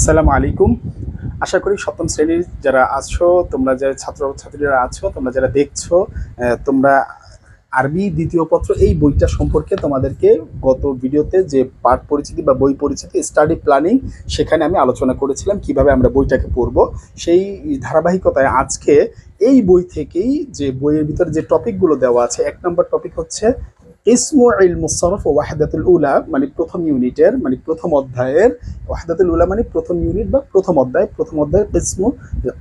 আসসালামু আলাইকুম। আশা করি সপ্তম শ্রেণীর যারা আছো, তোমরা যে ছাত্রছাত্রীরা আছো, তোমরা যারা দেখছো, তোমরা আরবি দ্বিতীয় পত্র এই বইটা সম্পর্কে তোমাদেরকে গত ভিডিওতে যে পাঠ পরিচিতি বা বই পরিচিতি স্টাডি প্ল্যানিং সেখানে আমি আলোচনা করেছিলাম কিভাবে আমরা বইটাকে পড়ব। সেই ধারাবাহিকতায় আজকে এই বই থেকেই যে বইয়ের ভিতরে যে টপিকগুলো দেওয়া আছে, 1 নম্বর টপিক হচ্ছে ইসমু ইলমুস সরফ ও ওয়াহদাতুল উলা, মানে প্রথম ইউনিটের, মানে প্রথম অধ্যায়ের। ওয়াহদাতুল উলা মানে প্রথম ইউনিট বা প্রথম অধ্যায় ইসমু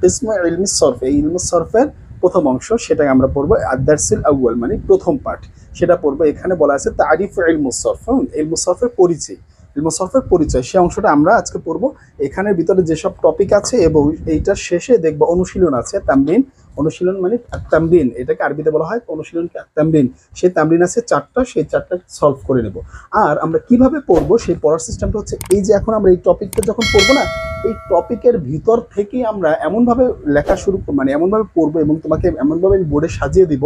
ইসমু ইলমুস সরফ, এই ইলমুস সরফের প্রথম অংশ, সেটাই আমরা পড়বো। আদ-দারসুল আউয়াল মানে প্রথম পাঠ, সেটা পড়বো। এখানে বলা আছে তারিফ ইলমুস সরফ, ইলমুস সরফের পরিচয়, ইলমুস সরফের পরিচয়, সেই অংশটা আমরা আজকে পড়বো। এখানের ভিতরে যেসব টপিক আছে এবং এইটার শেষে দেখবো অনুশীলন আছে, তামরিন। অনুশীলন মানে তামরিন, এটাকে আরবিতে বলা হয় অনুশীলন তামরিন। সেই তামরিন আছে 4টা, সেই 4টা সলভ করে নেব। আর আমরা কিভাবে পড়বো সেই পড়ার সিস্টেমটা হচ্ছে এই যে এখন আমরা এই টপিকটা যখন পড়বো না, এই টপিকের ভিতর থেকেই আমরা এমনভাবে লেখা শুরু, মানে এমনভাবে পড়বো এবং তোমাকে এমনভাবে বোর্ডে সাজিয়ে দিব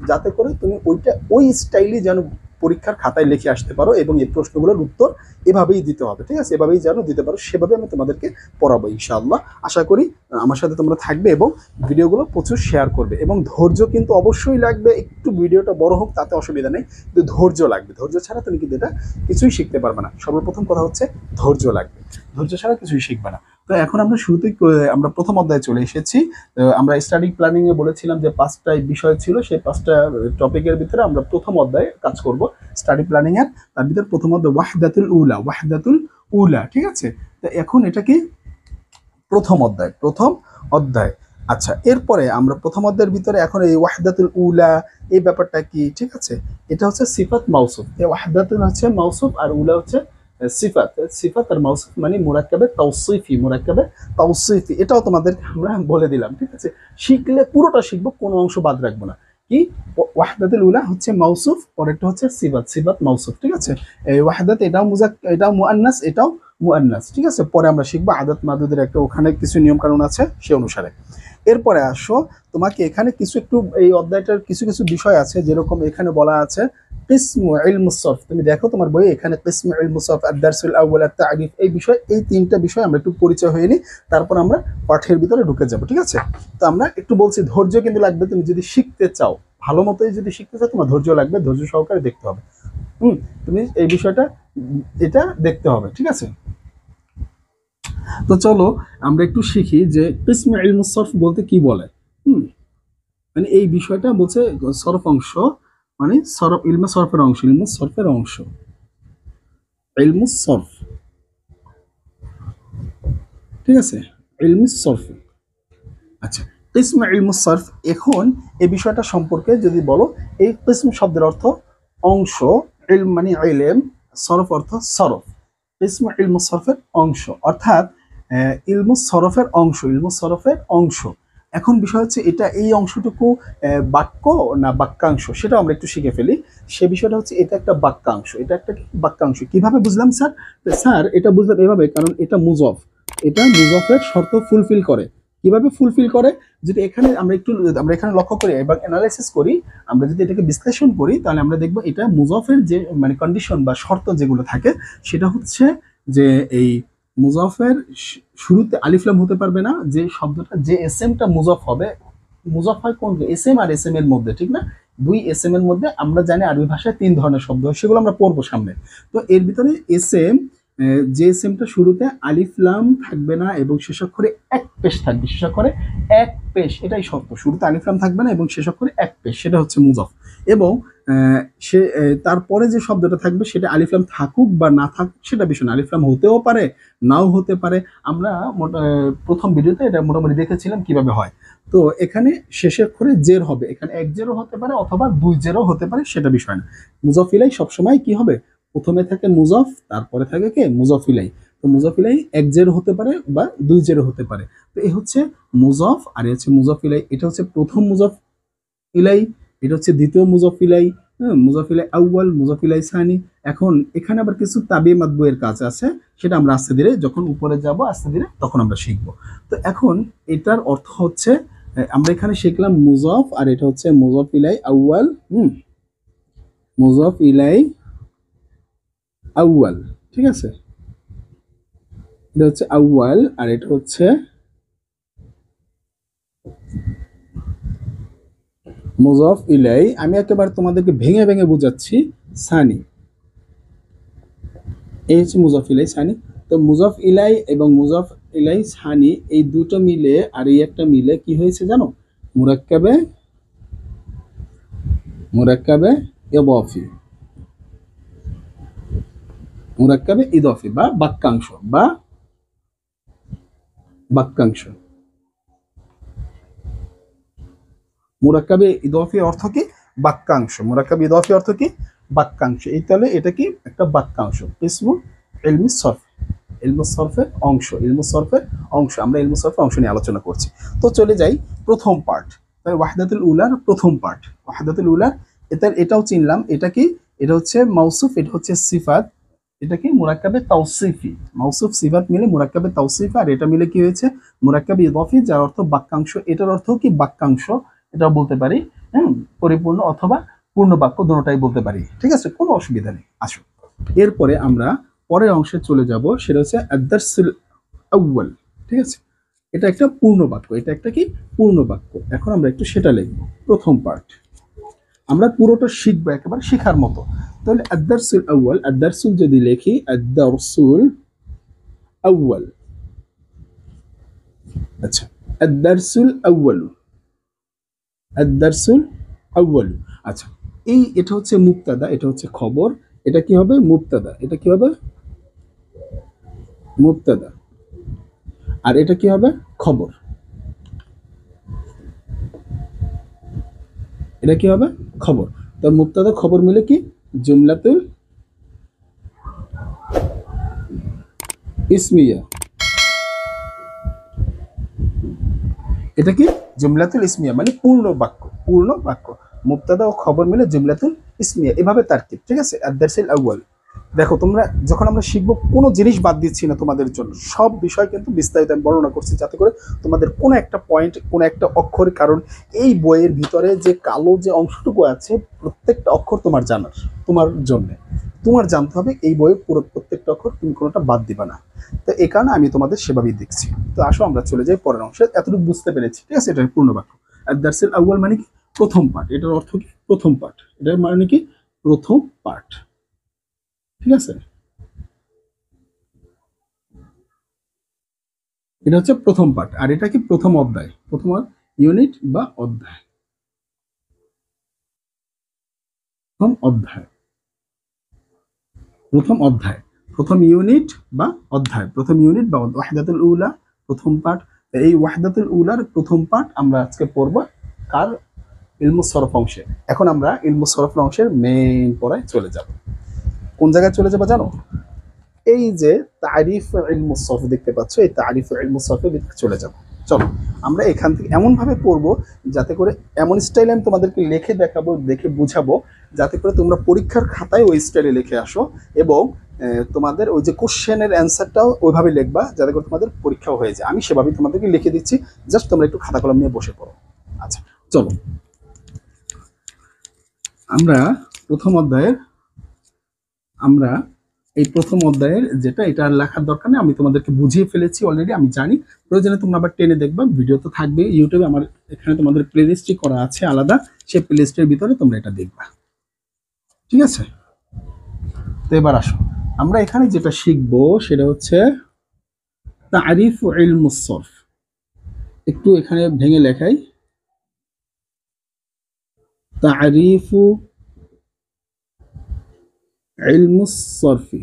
যাতে করে তুমি ওইটা ওই স্টাইলে যেন পরীক্ষার খাতায় লিখে আসতে পারো এবং এই প্রশ্নগুলোর উত্তর এভাবেই দিতে হবে, ঠিক আছে? এভাবেই যেন দিতে পারো, সেভাবে আমি তোমাদেরকে পড়াবো ইনশাআল্লাহ। আশা করি আমার সাথে তোমরা থাকবে এবং ভিডিওগুলো প্রচুর শেয়ার করবে, এবং ধৈর্য কিন্তু অবশ্যই লাগবে। একটু ভিডিওটা বড় হোক তাতে অসুবিধা নেই, কিন্তু ধৈর্য লাগবে। ধৈর্য ছাড়া তুমি কিন্তু এটা কিছুই শিখতে পারবে না। সর্বপ্রথম কথা হচ্ছে ধৈর্য লাগবে, ধৈর্য ছাড়া কিছুই শিখবে না। তো এখন আমরা শুরুতেই আমরা প্রথম অধ্যায়ে চলে এসেছি। আমরা স্টাডি প্ল্যানিং এ বলেছিলাম যে 5টা বিষয় ছিল, সেই 5টা টপিকের ভিতরে আমরা প্রথম অধ্যায়ে কাজ করব স্টাডি প্ল্যানিং এর। তার ভিতরে প্রথম অধ্যায় ওয়াহদাতুল উলা, ওয়াহদাতুল উলা, ঠিক আছে? তো এখন এটা কি প্রথম অধ্যায়। আচ্ছা, এরপরে আমরা প্রথম অধ্যায়ের ভিতরে এখন এই ওয়াহদাতুল উলা, এই ব্যাপারটা কি, ঠিক আছে? এটা হচ্ছে সিফাত মাউসুফ। এই ওয়াহদাতুল হচ্ছে মাউসুফ আর উলা হচ্ছে সিফাত। সিফাত আর মাউসুফ মানে মুরাক্কাবে তাওসিফি, মুরাক্কাবে তাওসিফি, এটাও তোমাদের আমরা বলে দিলাম, ঠিক আছে? শিখলে পুরোটা শিখবো, কোনো অংশ বাদ রাখবো না। কি ওয়াহদাতুল উলা হচ্ছে মাউসুফ, পরেরটা হচ্ছে সিফাত, সিফাত মাউসুফ, ঠিক আছে? এই ওয়াহদাত এটাও এটাও মুআন্নাস, এটাও মুআন্নাস, ঠিক আছে? পরে আমরা শিখবো আদাত মাদুদের একটা, ওখানে কিছু নিয়ম কানুন আছে সে অনুসারে। এরপরে আসো, তোমাকে এখানে কিছু একটু এই অধ্যায়টার কিছু কিছু বিষয় আছে, যেরকম এখানে বলা আছে কিসমু ইলমুস সরফ। তুমি দেখো তোমার বইয়ে এখানে কিসমু ইলমুস সরফ, আদ-দারসুল আউয়াল, আত-তারিফ, এই বিষয়, এই 3টা বিষয় আমরা একটু পরিচয় হয়ে নিই, তারপর আমরা পাঠের ভিতরে ঢুকে যাব, ঠিক আছে? তো আমরা একটু বলছি ধৈর্য কিন্তু লাগবে। তুমি যদি শিখতে চাও, ভালো মতোই যদি শিখতে চাও, তোমার ধৈর্য লাগবে, ধৈর্য সহকারে দেখতে হবে। তুমি এই বিষয়টা এটা দেখতে হবে, ঠিক আছে? তো চলো আমরা একটু শিখি যে কিসমু ইলমুস সরফ বলতে কি বলে। মানে এই বিষয়টা বলছে সরফ অংশ, মানে সরফ, ইলমে সরফের অংশ, ইলমুস সরফের অংশ, ইলমুস সরফ, ঠিক আছে? ইলমুস সরফ। আচ্ছা, কিসমু ইলমুস সরফ, এখন এই বিষয়টা সম্পর্কে যদি বলো, এই কিসম শব্দের অর্থ অংশ, ইলম মানে ইলম, সরফ অর্থ সরফ। কিসমু ইলমুস সরফের অংশ, অর্থাৎ ইলমুস সরফের অংশ, ইলমুস সরফের অংশ। এখন বিষয় হচ্ছে এটা, এই অংশটুকু বাক্য না বাক্যাংশ, সেটা আমরা একটু শিখে ফেলি। সে বিষয়টা হচ্ছে এটা একটা বাক্যাংশ, এটা একটা বাক্যাংশ। কিভাবে বুঝলাম স্যার? স্যার এটা বুঝলাম এভাবে, কারণ এটা মুজফ, এটা মুজফের শর্ত ফুলফিল করে। কিভাবে ফুলফিল করে? যদি এখানে আমরা এখানে লক্ষ্য করি এবং অ্যানালাইসিস করি, আমরা যদি এটাকে বিশ্লেষণ করি, তাহলে আমরা দেখবো এটা মুজফের যে মানে কন্ডিশন বা শর্ত যেগুলো থাকে, সেটা হচ্ছে যে এই মুজফের শুরুতে আলিফ লাম হতে পারবে না। যে শব্দটা, যে এস এমটা মুজফ হবে, মুজফ হয় কোন S M R S M এর মধ্যে, ঠিক না? 2 এস এম এর মধ্যে আমরা জানি আরবি ভাষায় 3 ধরনের শব্দ হয়, সেগুলো আমরা পড়বো সামনে। তো এর ভিতরে এস এম, যে এস এমটা শুরুতে আলিফ লাম থাকবে না এবং শেষ অক্ষরে এক পেশ থাকবে, শেষ অক্ষরে এক পেশ, এটাই শর্ত। শুরুতে আলিফ লাম থাকবে না এবং শেষ অক্ষরে এক পেশ, সেটা হচ্ছে মুজফ। এবং সে তারপরে যে শব্দটা থাকবে সেটা আলিফ লাম থাকুক বা না থাকুক সেটা বিষয় না, আলিফ লাম হতেও পারে, নাও হতে পারে। আমরা প্রথম ভিডিওতে এটা মোটামুটি দেখেছিলাম কিভাবে হয়। তো এখানে শেষের অক্ষরে জের হবে, এখানে 1 জেরও হতে পারে অথবা 2 জেরও হতে পারে, সেটা বিষয় না। মুজফ ইলাই সবসময় কি হবে? প্রথমে থাকে মুজফ, তারপরে থাকে কে? মুজফ ইলাই। তো মুজফ ইলাই 1 জের হতে পারে বা 2 জেরও হতে পারে। তো এই হচ্ছে মুজফ, আর এই হচ্ছে মুজফ ইলাই। এটা হচ্ছে প্রথম মুজফ ইলাই, এটা হচ্ছে দ্বিতীয় মুজফ ইলাই, মুজফ ইলাই আউয়াল, মুজফ ইলাই সানি। এখন এখানে আবার কিছু তাবিয়ে মাতবুয়ের কাজ আছে, সেটা আমরা আস্তে ধীরে যখন উপরে যাব আস্তে ধীরে তখন আমরা শিখব। তো এখন এটার অর্থ হচ্ছে, আমরা এখানে শিখলাম মুজফ, আর এটা হচ্ছে মুজফ ইলাই আউয়াল, মুজফ ইলাই আউয়াল, ঠিক আছে? এটা হচ্ছে আউয়াল আর এটা হচ্ছে মুজাফ ইলাই। আমি একেবারে তোমাদেরকে ভেঙে ভেঙে বোঝাচ্ছি। সানি, এই হচ্ছে মুজাফ ইলাই সানি। তো মুজাফ ইলাই এবং মুজাফ ইলাই সানি এই দুটো মিলে আর এই একটা মিলে কি হয়েছে জানো? মুরাক্কাবে মুরাক্কাবে ইদাফি, মুরাক্কাবে ইদাফি বা বাক্যাংশ বা বাক্যাংশ। মুরাক্কাবে ইদাফি অর্থ কি? বাক্যাংশ। মুরাক্কাবে ইদাফি অর্থ কি? বাক্যাংশ। এই তাহলে এটা কি? একটা বাক্যাংশ। ইসমু ইলমি সরফ, ইলমু সরফের অংশ, ইলমু সরফের অংশ। আমরা ইলমু সরফের অংশ নিয়ে আলোচনা করছি। তো চলে যাই প্রথম পার্ট, তাই ওয়াহদাতুল উলার প্রথম পার্ট। ওয়াহদাতুল উলার এটাও চিনলাম। এটা কি? এটা হচ্ছে মাউসুফ, এটা হচ্ছে সিফাত। এটা কি? মুরাক্কাবে তাওসিফি। মাউসুফ সিফাত মিলে মুরাক্কাবে তাওসিফি, আর এটা মিলে কি হয়েছে? মুরাক্কাবে ইদাফি, যার অর্থ বাক্যাংশ। এটার অর্থ কি? বাক্যাংশ। এটাও বলতে পারি, হ্যাঁ, পরিপূর্ণ অথবা পূর্ণ বাক্য, দুটোটাই বলতে পারি। ঠিক আছে, কোনো অসুবিধা নেই। আসো এরপরে আমরা পরের অংশে চলে যাব, সেটা হচ্ছে আদ-দারসুল আউয়াল। ঠিক আছে, এটা একটা পূর্ণ বাক্য। এটা একটা কি? পূর্ণ বাক্য। এখন আমরা একটু সেটা লিখব। প্রথম পার্ট আমরা পুরোটা শিখবো একেবারে শেখার মতো। তাহলে আদ-দারসুল আউয়াল, আদ-দারসুল যদি লিখি আদ-দারসুল আউয়াল, আচ্ছা, আদ-দারসুল আউয়াল, আদ-দারসুল আউয়াল। আচ্ছা, এটা হচ্ছে মুবতাদা, এটা হচ্ছে খবর। এটা কি হবে? মুবতাদা। এটা কি হবে? মুবতাদা। আর এটা কি হবে? খবর। এটা কি হবে? খবর। তো মুবতাদা খবর মিলে কি? জুমলাতুল ইসমিয়া। এটা কি? জুমলাতুল ইসমিয়া মানে পূর্ণ বাক্য, পূর্ণ বাক্য। মুবতাদা ও খবর মিলে জুমলাতুল ইসমিয়া, এভাবে তারকিব। ঠিক আছে, আদ-দারসুল আউয়াল। দেখো তোমরা যখন আমরা শিখবো, কোনো জিনিস বাদ দিচ্ছি না তোমাদের জন্য, সব বিষয় কিন্তু বিস্তারিত আমি বর্ণনা করছি, যাতে করে তোমাদের কোনো একটা পয়েন্ট, কোনো একটা অক্ষর, কারণ এই বইয়ের ভিতরে যে কালো যে অংশটুকু আছে, প্রত্যেকটা অক্ষর তোমার জানার, তোমার জন্য তোমার জানতে হবে এই বইয়ের পুরো প্রত্যেকটা অক্ষর, তুমি কোনোটা বাদ দিবা না। তো এই কারণে আমি তোমাদের সেভাবেই দেখছি। তো আসো আমরা চলে যাই পরের অংশে। এতটুকু বুঝতে পেরেছি, ঠিক আছে? এটা পূর্ণ বাক্য। আদ-দারসুল আউয়াল মানে কি? প্রথম পার্ট। এটার অর্থ কি? প্রথম পার্ট। এটার মানে কি? প্রথম পার্ট। ঠিক আছে, এটা হচ্ছে প্রথম পার্ট। আর এটা কি? প্রথম অধ্যায়, প্রথম ইউনিট বা অধ্যায়, প্রথম অধ্যায়, প্রথম অধ্যায়, প্রথম ইউনিট বা অধ্যায়, প্রথম ইউনিট বা ওয়াহদাতুল উলা, প্রথম পার্ট। এই ওয়াহদাতুল উলার প্রথম পার্ট আমরা আজকে পড়ব কার? ইলমুস সরফ অংশে। এখন আমরা ইলমুস সরফ অংশের মেইন পড়ায় চলে যাব। কোন জায়গায় চলে যাব জানো? এই যে তারিফ ইলমুস সরফ দেখতে পাচ্ছ, এই তারিফ ইলমুস সরফের ভিতরে চলে যাব। চলো আমরা এখান থেকে এমন ভাবে পড়বো, যাতে করে এমন স্টাইলে আমি তোমাদেরকে লিখে দেখাবো, দেখে বুঝাবো, যাতে করে তোমরা পরীক্ষার খাতায় ওই স্টাইলে লিখে আসো, এবং তোমাদের ওই যে কোশ্চেনের অ্যান্সারটাও ওইভাবে লিখবা, যাতে করে তোমাদের পরীক্ষাও হয়ে যায়। আমি সেভাবেই তোমাদেরকে লিখে দিচ্ছি, জাস্ট তোমরা একটু খাতা কলম নিয়ে বসে পড়ো। আচ্ছা চলো, আমরা প্রথম অধ্যায়ের, আমরা এই প্রথম অধ্যায়ের যেটা, এটা লেখার দরকার নেই, আমি তোমাদেরকে বুঝিয়ে ফেলেছি অলরেডি, আমি জানি। প্রয়োজনে তোমরা আবার টেনে দেখবা, ভিডিও তো থাকবে ইউটিউবে, আমার এখানে তোমাদের প্লে লিস্টই করা আছে আলাদা, সেই প্লে লিস্টের ভিতরে তোমরা এটা দেখবা। ঠিক আছে, তো এবার আসো, আমরা এখানে যেটা শিখবো সেটা হচ্ছে তারিফ ইলমুস সরফ। একটু এখানে ভেঙে লেখাই, তারিফু ইলমুস সরফি,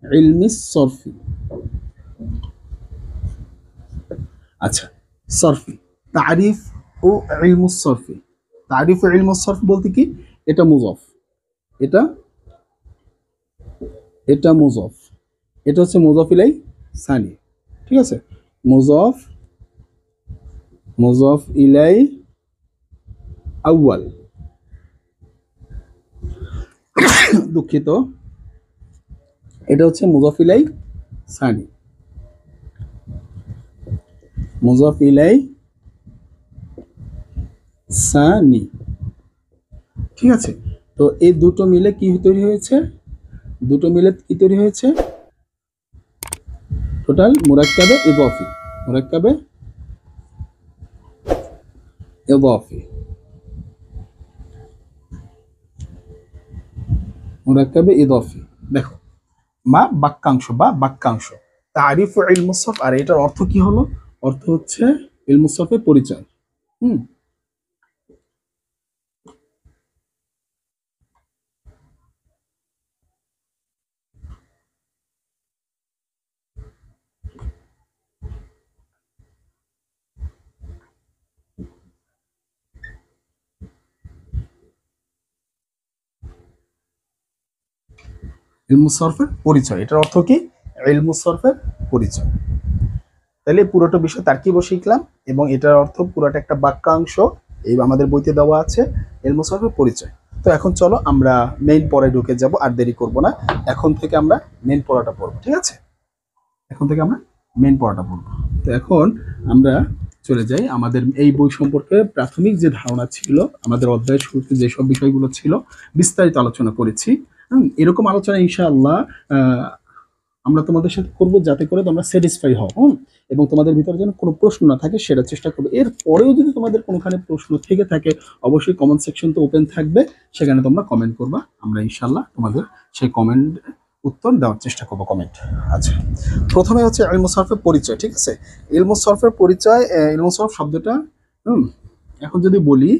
ইলমিস সরফি। আচ্ছা, সরফি, তারিফ ও ইলমুস সরফি। তারিফ ও ইলমুস সরফ বলতে কি? এটা মুজাফ, এটা এটা মুজাফ, এটা হচ্ছে মুজাফ ইলাই সানি। ঠিক আছে, মুজাফ, মুজাফ ইলাই আউয়াল, দুঃখিত, এটা হচ্ছে মুজাফ ইলাই সানি, মুজাফ ইলাই সানি। ঠিক আছে, তো এই দুটো মিলে কি তৈরি হয়েছে? দুটো মিলে কি তৈরি হয়েছে? টোটাল মুরাক্কাবে ইদাফি, মুরাক্কাবে ইদাফি, মুরাক্কাবে ইদাফি। দেখো মা বাক্যাংশ বা বাক্যাংশ, তারিফু ইলমুস সরফ, আর এটার অর্থ কি হলো? অর্থ হচ্ছে ইলমুস সরফের পরিচয়। হুম, ইলমুস সরফের পরিচয়, এটার অর্থ কি? ইলমুস সরফের পরিচয়। তাহলে পুরোটা বিষয় তারকিব শিখলাম এবং এটার অর্থ পুরোটা একটা বাক্যাংশ, এই আমাদের বইতে দেওয়া আছে, ইলমুস সরফের পরিচয়। তো এখন চলো আমরা মেইন পড়ায় ঢুকে যাব, আর দেরি করব না, এখন থেকে আমরা মেইন পড়াটা পড়বো, ঠিক আছে? এখন থেকে আমরা মেইন পড়াটা পড়বো। তো এখন আমরা চলে যাই আমাদের এই বই সম্পর্কে প্রাথমিক যে ধারণা ছিল, আমাদের অধ্যায়ের শুরুতে যেসব বিষয়গুলো ছিল বিস্তারিত আলোচনা করেছি। এরকম আলোচনা ইনশাআল্লাহ আমরা তোমাদের সাথে করব, যাতে করে তোমরা স্যাটিসফাই হও এবং তোমাদের ভিতরে যেন কোনো প্রশ্ন না থাকে সেটা চেষ্টা করবে। এর পরেও যদি তোমাদের কোনোখানে প্রশ্ন থেকে থাকে, অবশ্যই কমেন্ট সেকশন তো ওপেন থাকবে, সেখানে তোমরা কমেন্ট করবা, আমরা ইনশাআল্লাহ তোমাদের সেই কমেন্ট উত্তর দেওয়ার চেষ্টা করবো। কমেন্ট। আচ্ছা, প্রথমে হচ্ছে ইলমুস সরফের পরিচয়, ঠিক আছে? ইলমুস সরফের পরিচয়, ইলমুস সরফ শব্দটা এখন যদি বলি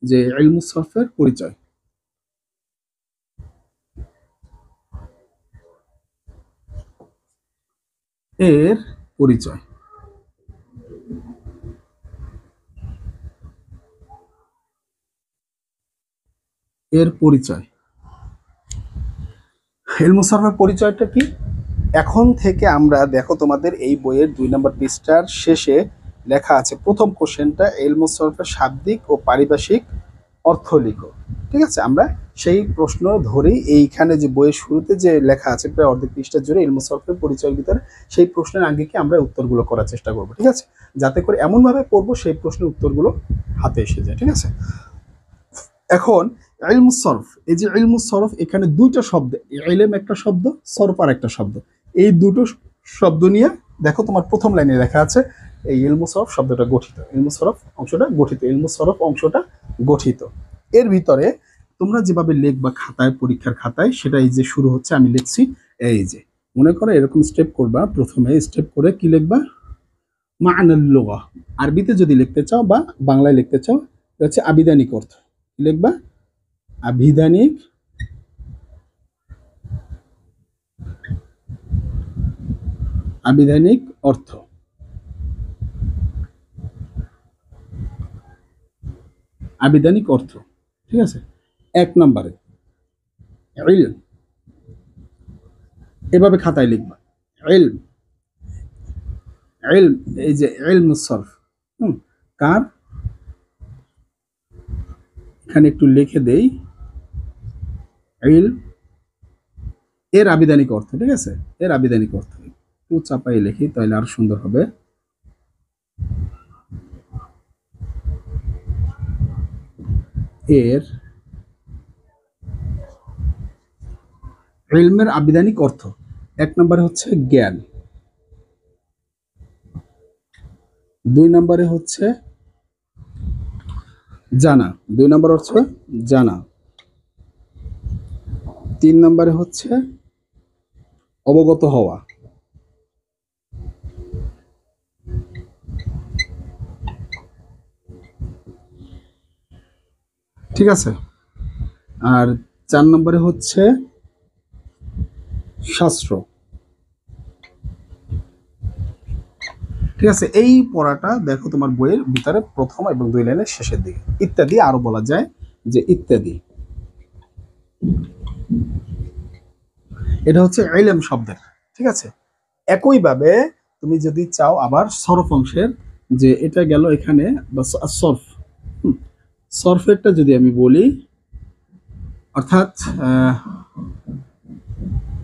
যে ইলমুস সরফের পরিচয়, এর পরিচয়, এর পরিচয়, ইলমুস সরফের পরিচয়টা কি? এখন থেকে আমরা দেখো তোমাদের এই বইয়ের 2 নম্বর পৃষ্ঠার শেষে লেখা আছে, প্রথম কোশ্চেনটা ইলমুস সরফের শাব্দিক ও পারিভাষিক অর্থ লিখো, ঠিক আছে? আমরা সেই প্রশ্ন ধরেই এইখানে যে বইয়ের শুরুতে যে লেখা আছে প্রায় অর্ধেক পৃষ্ঠা জুড়ে ইলমুস সরফের পরিচয়ের ভিতরে, সেই প্রশ্নের আগে কি আমরা উত্তরগুলো করার চেষ্টা করবো, ঠিক আছে? যাতে করে এমনভাবে পড়বো সেই প্রশ্নের উত্তরগুলো হাতে এসে যায়, ঠিক আছে? এখন ইলমুস সরফ, এই যে ইলমুস সরফ, এখানে দুইটা শব্দ, ইলম একটা শব্দ, সরফ আর একটা শব্দ, এই দুটো শব্দ নিয়ে দেখো তোমার প্রথম লাইনে লেখা আছে এই ইলমুস সরফ শব্দটা গঠিত, ইলমুস সরফ অংশটা গঠিত, ইলমুস সরফ অংশটা গঠিত। এর ভিতরে তোমরা যেভাবে লিখবা খাতায়, পরীক্ষার খাতায়, সেটাই যে শুরু হচ্ছে, আমি লিখছি এই যে, মনে করো এরকম স্টেপ করবা, প্রথমে স্টেপ করে কি লিখবা? মা'নাল লুগা, আরবিতে যদি লিখতে চাও বা বাংলায় লিখতে চাও, এটা হচ্ছে আবিধানিক অর্থ, লিখবা আবিধানিক, আবিধানিক অর্থ, আবিধানিক অর্থ, ঠিক আছে? 1 নম্বরে ইলম, এভাবে খাতায় লিখবা ইলম, ইলম, এই যে ইলমুস সরফ, কার, এখানে একটু লিখে দেই ইলম, এর আবিধানিক অর্থ, ঠিক আছে? এর আবিধানিক অর্থ একটু চাপাই লিখি, তাহলে আরো সুন্দর হবে। এর ইলমের আবিধানিক অর্থ 1 নম্বরে হচ্ছে জ্ঞান, 2 নম্বরে হচ্ছে জানা, 2 নম্বর হচ্ছে জানা, 3 নম্বরে হচ্ছে অবগত হওয়া, ঠিক আছে? আর 4 নম্বরে হচ্ছে শাস্ত্র, ঠিক আছে? এই পড়াটা দেখো তোমার বইয়ের ভিতরে প্রথম এবং 2 লাইনের শেষের দিকে, ইত্যাদি আরো বলা যায় যে ইত্যাদি, এটা হচ্ছে ইলম শব্দের, ঠিক আছে? একইভাবে তুমি যদি চাও আবার সরফ অংশের, যে এটা গেল এখানে বা সরফ, সরফেরটা যদি আমি বলি, অর্থাৎ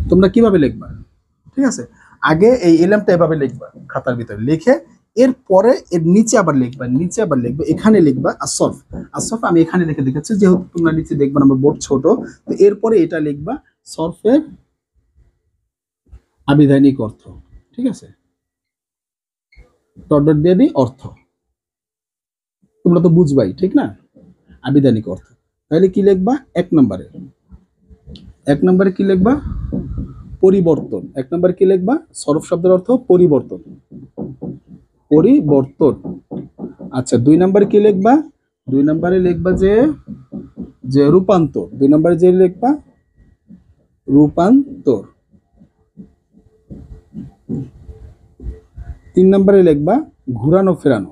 তোমরা কিভাবে লিখবা, ঠিক আছে? আগে এই ইলমটা এভাবে লিখবা খাতার ভিতরে লিখে, এরপরে এর নিচে আবার লিখবা, নিচে আবার লিখবে, এখানে লিখবা আসরফ, আসরফ আমি এখানে লিখে দেখাচ্ছি, যেহেতু তোমরা নিচে দেখবা আমার বোর্ড ছোট, তো এরপরে এটা লিখবা সরফের আবিধানিক অর্থ, ঠিক আছে? ডট ডট দিয়ে দিই অর্থ। তোমরা তো বুঝবাই, ঠিক না? আবিধানিক অর্থ। তাহলে কি লিখবা? এক নম্বরে কি লিখবা? পরিবর্তন। এক নম্বরে কি লিখবা? সরফ শব্দের অর্থ পরিবর্তন, পরিবর্তন। আচ্ছা, দুই নম্বরে কি লিখবা? দুই নম্বরে লিখবা যে যে রূপান্তর। দুই নম্বরে যে লিখবা রূপান্তর। তিন নম্বরে লিখবা ঘুরানো ফেরানো।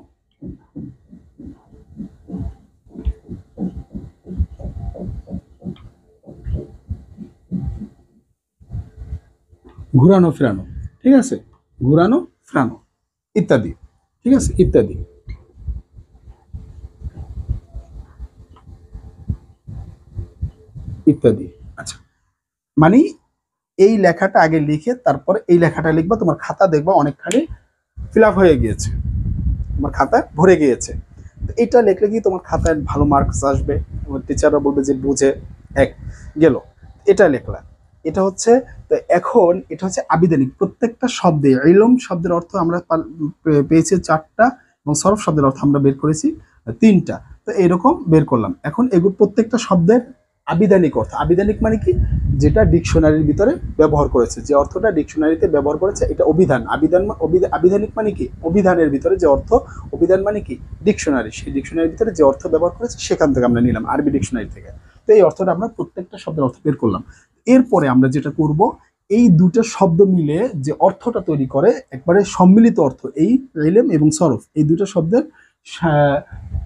ঘুরানো ফেরানো, ঠিক আছে? ঘুরানো ফেরানো ইত্যাদি, ঠিক আছে? ইত্যাদি। ইত্যাদি। আচ্ছা, মানে এই লেখাটা আগে লিখে তারপর এই লেখাটা লিখবা। তোমার খাতা দেখবা অনেকখানি ফিল আপ হয়ে গিয়েছে, তোমার খাতা ভরে গিয়েছে। এটা লিখলে কি তোমার খাতায় ভালো মার্কস আসবে, তোমার টিচাররা বলবে যে বুঝে এক গেল। এটা লিখলা, এটা হচ্ছে। তো এখন এটা হচ্ছে আবিধানিক। প্রত্যেকটা শব্দে ইলম শব্দের অর্থ আমরা পেয়েছি 4টা এবং সরফ শব্দের অর্থ আমরা বের করেছি 3টা। তো এরকম বের করলাম। এখন এগুলো প্রত্যেকটা শব্দের আবিধানিক অর্থ। আবিধানিক মানে কি? যেটা ডিকশনারির ভিতরে ব্যবহার করেছে, যে অর্থটা ডিকশনারিতে ব্যবহার করেছে এটা অভিধান। আবিধানিক মানে কি? অভিধানের ভিতরে যে অর্থ। অভিধান মানে কি? ডিকশনারি। সেই ডিকশনারির ভিতরে যে অর্থ ব্যবহার করেছে সেখান থেকে আমরা নিলাম, আরবি ডিকশনারি থেকে। তো এই অর্থটা আমরা প্রত্যেকটা শব্দের অর্থ বের করলাম। এরপরে আমরা যেটা করব, এই দুটো শব্দ মিলে যে অর্থটা তৈরি করে একবারে সম্মিলিত অর্থ, এই ইলম এবং সরফ, এই দুটো শব্দের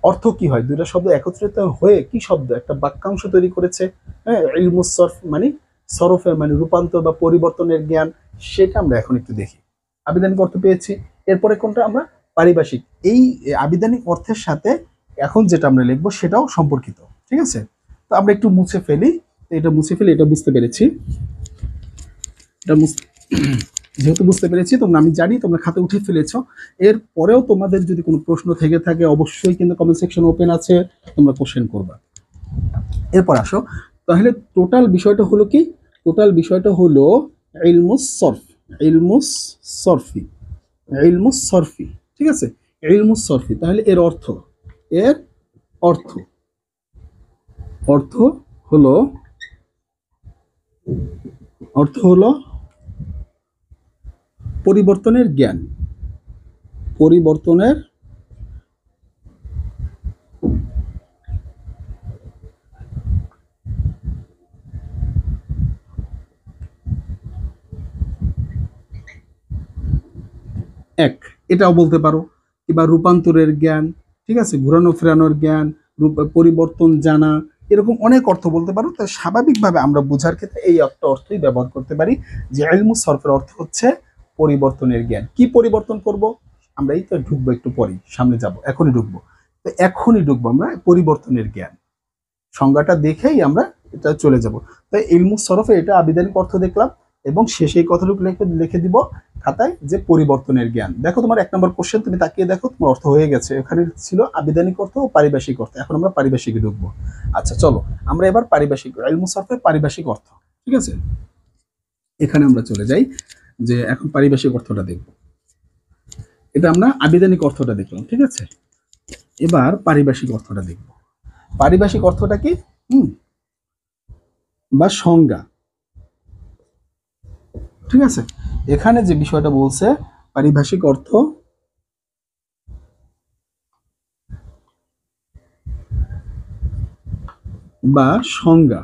অর্থ কি হয়? দুটো শব্দ একত্রিত হয়ে কি শব্দ? একটা বাক্যাংশ তৈরি করেছে। হ্যাঁ, ইলমুস সরফ মানে সরফের মানে রূপান্তর বা পরিবর্তনের জ্ঞান। সেটা আমরা এখন একটু দেখি। আবিধানিক অর্থ পেয়েছি, এরপরে কোনটা? আমরা পারিভাষিক। এই আবিধানিক অর্থের সাথে এখন যেটা আমরা লিখবো সেটাও সম্পর্কিত, ঠিক আছে? তো আমরা একটু মুছে ফেলি। এটা মুছে ফেলি, এটা বুঝতে পেরেছি। এটা যেহেতু বুঝতে পেরেছি, তোমরা, আমি জানি তোমরা খাতে উঠে ফেলেছ। এর পরেও তোমাদের যদি কোনো প্রশ্ন থেকে থাকে অবশ্যই কিন্তু কমেন্ট সেকশন ওপেন আছে, তোমরা কোশ্চেন করবা। এরপর আসো, তাহলে টোটাল বিষয়টা হলো কি? টোটাল বিষয়টা হলো ইলমুস সরফ, ইলমুস সরফি, ইলমুস সরফি, ঠিক আছে? ইলমুস সরফি। তাহলে এর অর্থ, এর অর্থ, অর্থ হলো, অর্থ হলো পরিবর্তনের জ্ঞান, পরিবর্তনের এক, এটাও বলতে পারো। কিংবা রূপান্তরের জ্ঞান, ঠিক আছে? ঘুরানো ফেরানোর জ্ঞান, পরিবর্তন জানা, এরকম অনেক অর্থ বলতে পারো। তো স্বাভাবিকভাবে আমরা বোঝার ক্ষেত্রে এই একটা অর্থই ব্যবহার করতে পারি, যে ইলমুস সরফের অর্থ হচ্ছে পরিবর্তনের জ্ঞান। কি পরিবর্তন করব? আমরা এই তো ঢুকবো একটু পরেই, সামনে যাব, এখনই ঢুকবো। তো এখনই ঢুকবো আমরা পরিবর্তনের জ্ঞান। সংজ্ঞাটা দেখেই আমরা এটা চলে যাব। তাই ইলমুস সরফে এটা আবিধানিক অর্থ দেখলাম, এবং শেষে এই কথাটুকু লিখে দিব খাতায়, যে পরিবর্তনের জ্ঞান। দেখো তোমার 1 নম্বর কোশ্চেন, তুমি তাকিয়ে দেখো, তোমার অর্থ হয়ে গেছে। এখানে ছিল আবিধানিক অর্থ ও পারিভাষিক অর্থ, এখন আমরা পারিভাষিকে ঢুকবো। আচ্ছা চলো, আমরা এবার পারিভাষিক, ইলমুস সরফের পারিভাষিক অর্থ, ঠিক আছে? এখানে আমরা চলে যাই, যে এখন পারিভাষিক অর্থটা দেখব। এটা আমরা আবিধানিক অর্থটা দেখলাম, ঠিক আছে? এবার পারিভাষিক অর্থটা দেখব। পারিভাষিক অর্থটা কি? বা সংজ্ঞা, ঠিক আছে? এখানে যে বিষয়টা বলছে পারিভাষিক অর্থ বা সংজ্ঞা,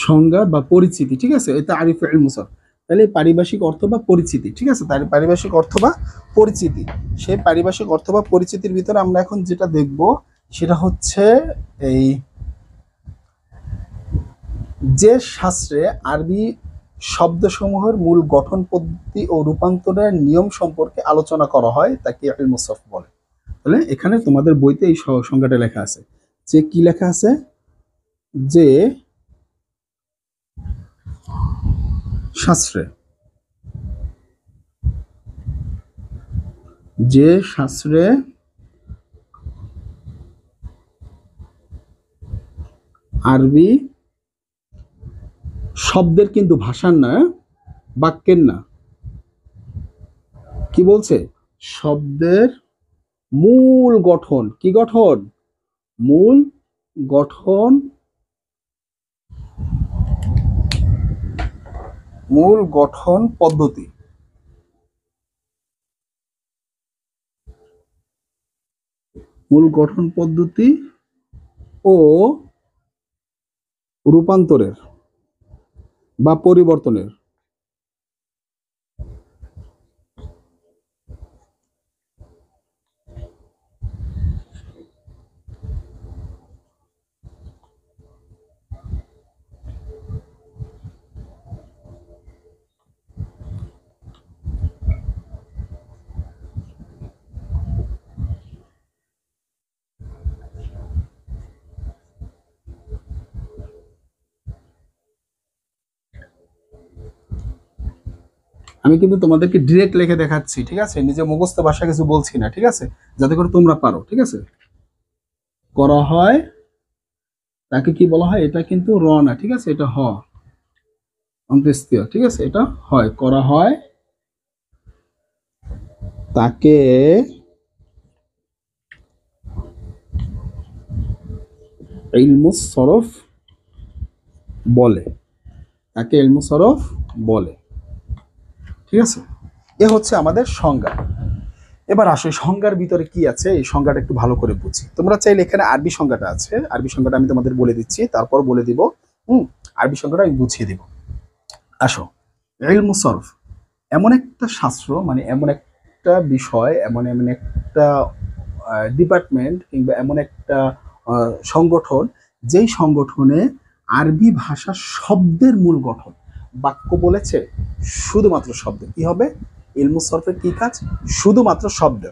সংজ্ঞা বা পরিচিতি, ঠিক আছে? এটা আরিফ ইলমুস সরফ। তাহলে পারিভাষিক অর্থ বা পরিচিতি, ঠিক আছে? তাহলে পারিভাষিক অর্থ বা পরিচিতি, সেই পারিভাষিক অর্থ বা পরিচিতির ভিতরে আমরা এখন যেটা দেখব সেটা হচ্ছে এই যে শাস্ত্রে আরবি শব্দসমূহের মূল গঠন পদ্ধতি ও রূপান্তরের নিয়ম সম্পর্কে আলোচনা করা হয় তাকে ইলমুস সরফ বলে। তাহলে এখানে তোমাদের বইতে এই সংজ্ঞাটা লেখা আছে, যে কি লেখা আছে? যে শাস্ত্রে, যে শাস্ত্রে আরবি শব্দের, কিন্তু ভাষার না, বাক্যের না, কি বলছে? শব্দের মূল গঠন, কি গঠন? মূল গঠন, মূল গঠন পদ্ধতি, মূল গঠন পদ্ধতি ও রূপান্তরের বা পরিবর্তনের। আমি কিন্তু তোমাদেরকে ডিরেক্ট লিখে দেখাচ্ছি, ঠিক আছে? নিজে মুখস্থ ভাষা কিছু বলছি না, ঠিক আছে? যাতে করে তোমরা পারো, ঠিক আছে? করা হয়, তাকে কি বলা হয়? এটা কিন্তু র না, ঠিক আছে? এটা হ, অন্ত্যেষ্টিয়, ঠিক আছে? এটা হয়, করা হয়, তাকে ইলমুস সরফ বলে, তাকে ইলমুস সরফ বলে, ঠিক আছে? এ হচ্ছে আমাদের সংজ্ঞা। এবার আসো সংজ্ঞার ভিতরে কি আছে, এই সংজ্ঞাটা একটু ভালো করে বুঝি। তোমরা চাইলে এখানে আরবি সংজ্ঞাটা আছে, আরবি সংজ্ঞাটা আমি তোমাদের বলে দিচ্ছি, তারপর বলে দিব আরবি সংজ্ঞাটা আমি বুঝিয়ে দিব। আসো, ইলমুস সরফ এমন একটা শাস্ত্র, মানে এমন একটা বিষয়, এমন এমন একটা ডিপার্টমেন্ট কিংবা এমন একটা সংগঠন, যেই সংগঠনে আরবি ভাষা শব্দের মূল গঠন, বাক্য বলেছে শুধুমাত্র শব্দ কি হবে? ইলমুস সরফের কি কাজ? শুধুমাত্র শব্দ,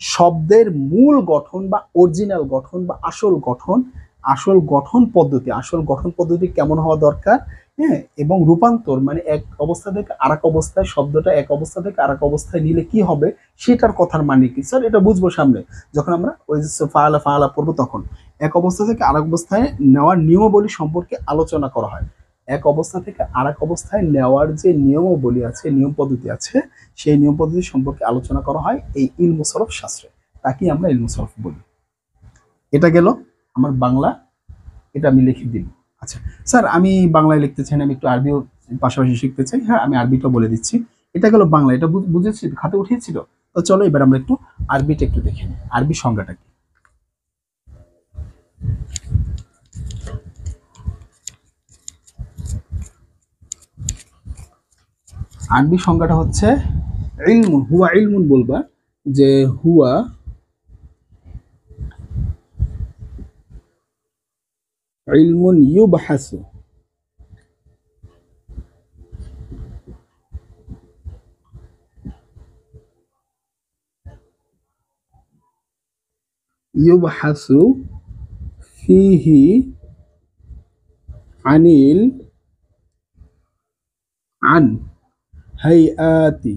শব্দের মূল গঠন বা অরিজিনাল গঠন বা আসল গঠন, আসল গঠন পদ্ধতি, আসল গঠন পদ্ধতি কেমন হওয়া দরকার, হ্যাঁ, এবং রূপান্তর মানে এক অবস্থা থেকে আরেক অবস্থায়, শব্দটা এক অবস্থা থেকে আরেক অবস্থায় নিলে কি হবে সেটার কথার মানে কি স্যার? এটা বুঝবো সামনে যখন আমরা ওই ফাআলা ফাআলা পড়বো, তখন এক অবস্থা থেকে আরেক অবস্থায় নেওয়ার নিয়মাবলী সম্পর্কে আলোচনা করা হয়। এক অবস্থা থেকে আরেক অবস্থায় নেওয়ার যে নিয়মাবলী আছে, নিয়ম পদ্ধতি আছে, সেই নিয়ম পদ্ধতি সম্পর্কে আলোচনা করা হয় এই ইলমু সরফ শাস্ত্রে, তাকে আমরা ইলমু সরফ বলি। এটা গেল আমার বাংলা, এটা আমি লিখে দিই। আচ্ছা স্যার, আমি বাংলায় লিখতে চাই না, আমি একটু আরবিও পাশাপাশি শিখতে চাই। হ্যাঁ, আমি আরবিটা বলে দিচ্ছি। এটা গেল বাংলা, এটা বুঝেছি, খাতে উঠিয়েছিল। তো চলো এবার আমরা একটু আরবিটা একটু দেখে নিই, আরবি সংজ্ঞাটা কি। আরবি সংজ্ঞাটা হচ্ছে ইলমুন, হুয়া ইলমুন বলবা, যে হুয়া ইলমুন ইউবহাসু, ইউবহাসু ফিহি আনিল আন হাইআতি,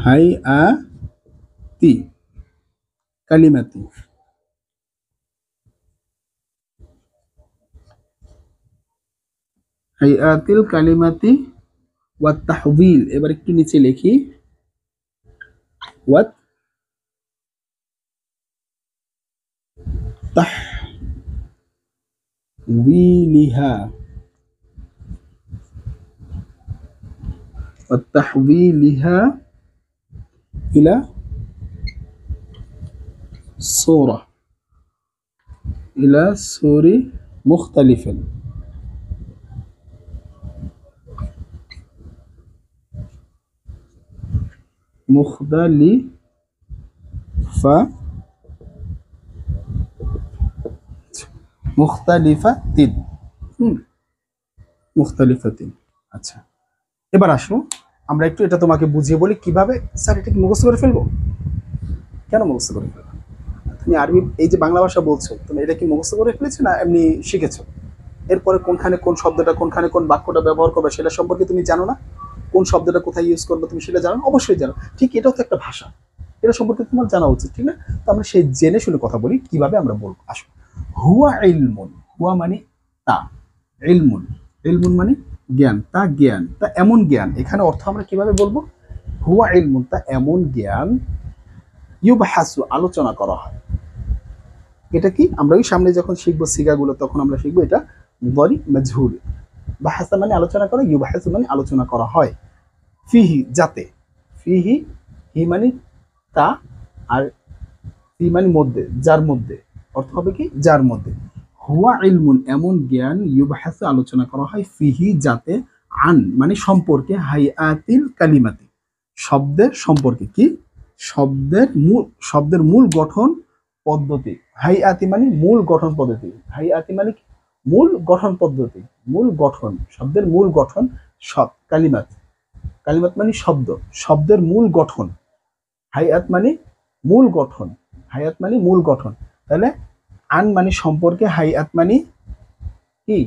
হাইআতি কালিমাতি, হাইআতিল কালিমাতি ওয়াত তাহবিল। এবার একটু নিচে লিখি, ওয়াত তাহবিলিহা, ওয়াত তাহবিলিহা ইলা সূরা, ইলা সুরি মুখতালিফান, মুখতালিফা, মুখতালিফাতিন, মুখতালিফাতিন। আচ্ছা, এবার আসো আমরা একটু এটা তোমাকে বুঝিয়ে বলি কিভাবে। স্যার এটা কি মুখস্থ করে ফেলবো? কেন মুখস্থ করে ফেলবো? তুমি আরবি এই যে বাংলা ভাষা বলছো, তুমি এটা কি মুখস্থ করে ফেলেছো না এমনি শিখেছো? এরপরে কোনখানে কোন শব্দটা, কোনখানে কোন বাক্যটা ব্যবহার করবে সেটা সম্পর্কে তুমি জানো না? কোন শব্দটা কোথায় ইউজ করবে তুমি সেটা জানো? অবশ্যই জানো। ঠিক এটাও তো একটা ভাষা, এটা সম্পর্কে তোমার জানা উচিত, ঠিক না? তো আমরা সেই জেনে শুনে কথা বলি, কিভাবে আমরা বলবো। আসো, হুয়া ইলমুন, হুয়া মানে তা, ইলমুন, ইলমুন মানে জ্ঞান, তা জ্ঞান, তা এমন জ্ঞান। এখানে অর্থ আমরা কিভাবে বলবো? হুয়া ইলমুন, তা এমন জ্ঞান, ইউবহাসু আলোচনা করা হয়। এটা কি আমরা ওই সামনে যখন শিখবো সিগাগুলো তখন আমরা শিখবো এটা মুদারি মাজহুর। বাহাসা মানে আলোচনা করা, ইউবহাসু মানে আলোচনা করা হয়। ফিহি যাতে, ফিহি হি মানে তা, আর ফি মানে মধ্যে, যার মধ্যে, অর্থ হবে কি যার মধ্যে। হুয়া ইলমুন এমন জ্ঞান, ইউবহাসু আলোচনা করা হয়, ফিহি যাতে, আন মানে সম্পর্কে, হাইআতিল কালিমাতি শব্দের সম্পর্কে, কি শব্দের মূল গঠন পদ্ধতি। হাইআতি মানে মূল গঠন পদ্ধতি, হাইআতি মানে মূল গঠন পদ্ধতি, মূল গঠন, শব্দের মূল গঠন, শব্দ কালিমাত, কালিমাত মানে শব্দ, শব্দের মূল গঠন, হাইআত মানে মূল গঠন, হাইআত মানে মূল গঠন। তাহলে আন মানে সম্পর্কে, হাইআত মানে কি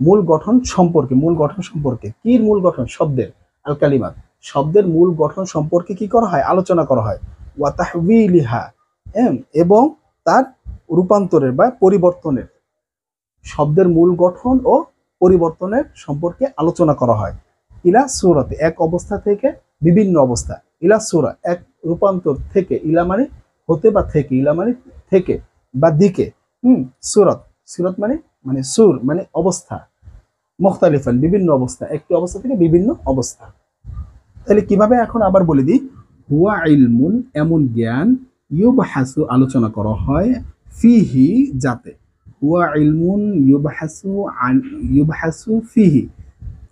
মূল গঠন সম্পর্কে, মূল গঠন সম্পর্কে, কি মূল গঠন শব্দের, আল কালিমাত শব্দের মূল গঠন সম্পর্কে কি করা হয় আলোচনা করা হয়। ওয়া তাহওয়িলিহা এবং তার রূপান্তরের বা পরিবর্তনের, শব্দের মূল গঠন ও পরিবর্তনের সম্পর্কে আলোচনা করা হয়। ইলা সূরাতে এক অবস্থা থেকে বিভিন্ন অবস্থা, ইলা সূরা এক রূপান্তর থেকে, ইলা মানে হতে বা থেকে, ইলা মানে থেকে বা দিকে, সূরাত, সূরাত মানে মানে সুর মানে অবস্থা, মুখতালিফান বিভিন্ন অবস্থা, একটি অবস্থা থেকে বিভিন্ন অবস্থা। তাহলে কিভাবে এখন আবার বলে দিই, হুয়া ইলমুন এমন জ্ঞান, ইউবহাসু আলোচনা করা হয়, ফিহি যাতে, হুয়া ইলমুন ইউবহাসু আন, ইউবহাসু ফিহি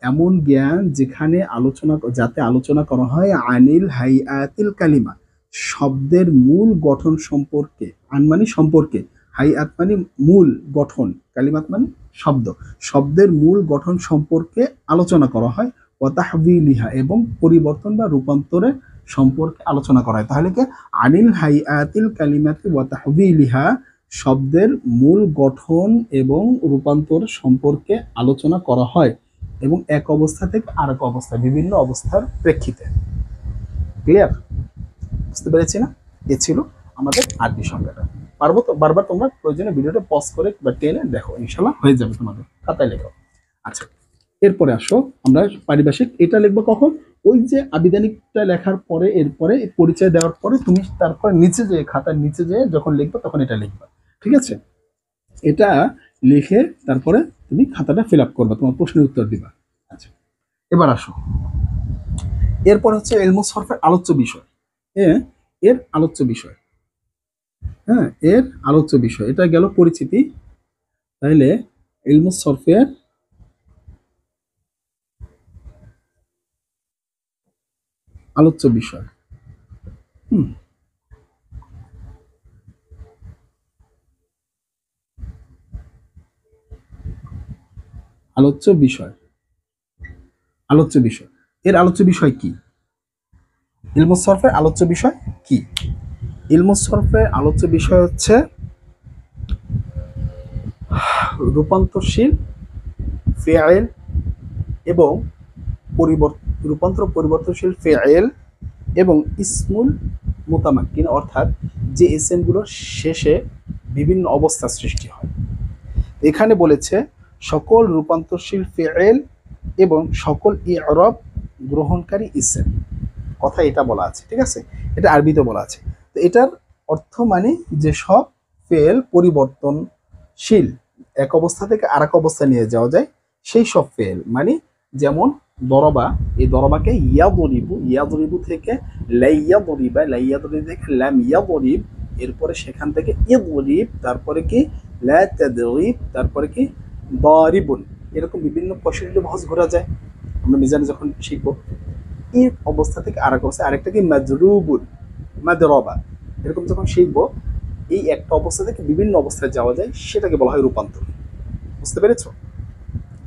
এমন জ্ঞান যেখানে আলোচনা, যাতে আলোচনা করা হয়, আনিল হাইআতিল কালিমা শব্দের মূল গঠন সম্পর্কে, আন মানে সম্পর্কে, হাইআত মানে মূল গঠন, কালিমাত মানে শব্দ, শব্দের মূল গঠন সম্পর্কে আলোচনা করা হয়। ওয়া তাহওয়িলিহা এবং পরিবর্তন বা রূপান্তরের সম্পর্কে আলোচনা করা হয়। তাহলে কি আনিল হাইআতিল কালিমাতি ওয়া তাহওয়িলিহা শব্দের মূল গঠন এবং রূপান্তর সম্পর্কে আলোচনা করা হয়, এবং এক অবস্থা থেকে আরেক অবস্থা, বিভিন্ন অবস্থার প্রেক্ষিতে। ক্লিয়ার? বুঝতে পেরেছি না? এ ছিল আমাদের আরবি সংজ্ঞাটা। পারবো তো? বারবার তোমরা প্রয়োজনে ভিডিওটা পজ করে বা টেনে দেখো, ইনশাল্লাহ হয়ে যাবে তোমাদের, খাতায় লেখো। আচ্ছা, এরপরে আসো আমরা পারিভাষিক, এটা লিখবো কখন? ওই যে আবিধানিকটা লেখার পরে, এরপরে পরিচয় দেওয়ার পরে তুমি তারপর নিচে যে খাতার নিচে যে যখন লিখবে তখন এটা লিখবা, ঠিক আছে? এটা লিখে তারপরে তুমি খাতাটা ফিল আপ করবা, তোমার প্রশ্নের উত্তর দিবা। আচ্ছা, এবার আসো, এরপর হচ্ছে ইলমুস সরফের আলোচ্য বিষয়। হ্যাঁ, এর আলোচ্য বিষয়, হ্যাঁ এর আলোচ্য বিষয়, এটা গেল পরিচিতি। তাহলে ইলমুস সরফের আলোচ্য বিষয়, আলোচ্য বিষয়, আলোচ্য বিষয়, এর আলোচ্য বিষয় কি? ইলমুস সরফের আলোচ্য বিষয় কি? ইলমুস সরফের আলোচ্য বিষয় হচ্ছে রূপান্তরশীল ফেয়েল এবং পরিবর্তনশীল ফেয়েল এবং ইসমুল মুতামাক্কিন, অর্থাৎ যে এসএমগুলোর শেষে বিভিন্ন অবস্থা সৃষ্টি হয়। এখানে বলেছে সকল রূপান্তরশীল ফেয়েল এবং সকল ইরব গ্রহণকারী ইসেম, কথা এটা বলা আছে, ঠিক আছে? এটা আরবিতে বলা আছে। তো এটার অর্থ মানে যে সব ফেল পরিবর্তনশীল, এক অবস্থা থেকে আরেক অবস্থায় নিয়ে যাওয়া যায় সেই সব ফেল, মানে যেমন দরবা, এই দরবাকে ইয়াদরিবু, ইয়াদরিবু থেকে লাইয়া দরিবা, লাইয়া দরিব থেকে লাম ইয়াদরিব, এরপরে সেখান থেকে ইদরিব, তারপরে কি লা তাদরিব, তারপরে কি দারিবুন, এরকম বিভিন্ন পঁয়ষট্টি ভাঁজ ঘোরা যায় আমরা মিজানে যখন শিখবো। এই অবস্থা থেকে আরেক অবস্থায়, আরেকটা কি মাজরুবুন, মাদরবা, এরকম যখন শিখবো এই একটা অবস্থা থেকে বিভিন্ন অবস্থায় যাওয়া যায়, সেটাকে বলা হয় রূপান্তর। বুঝতে পেরেছো?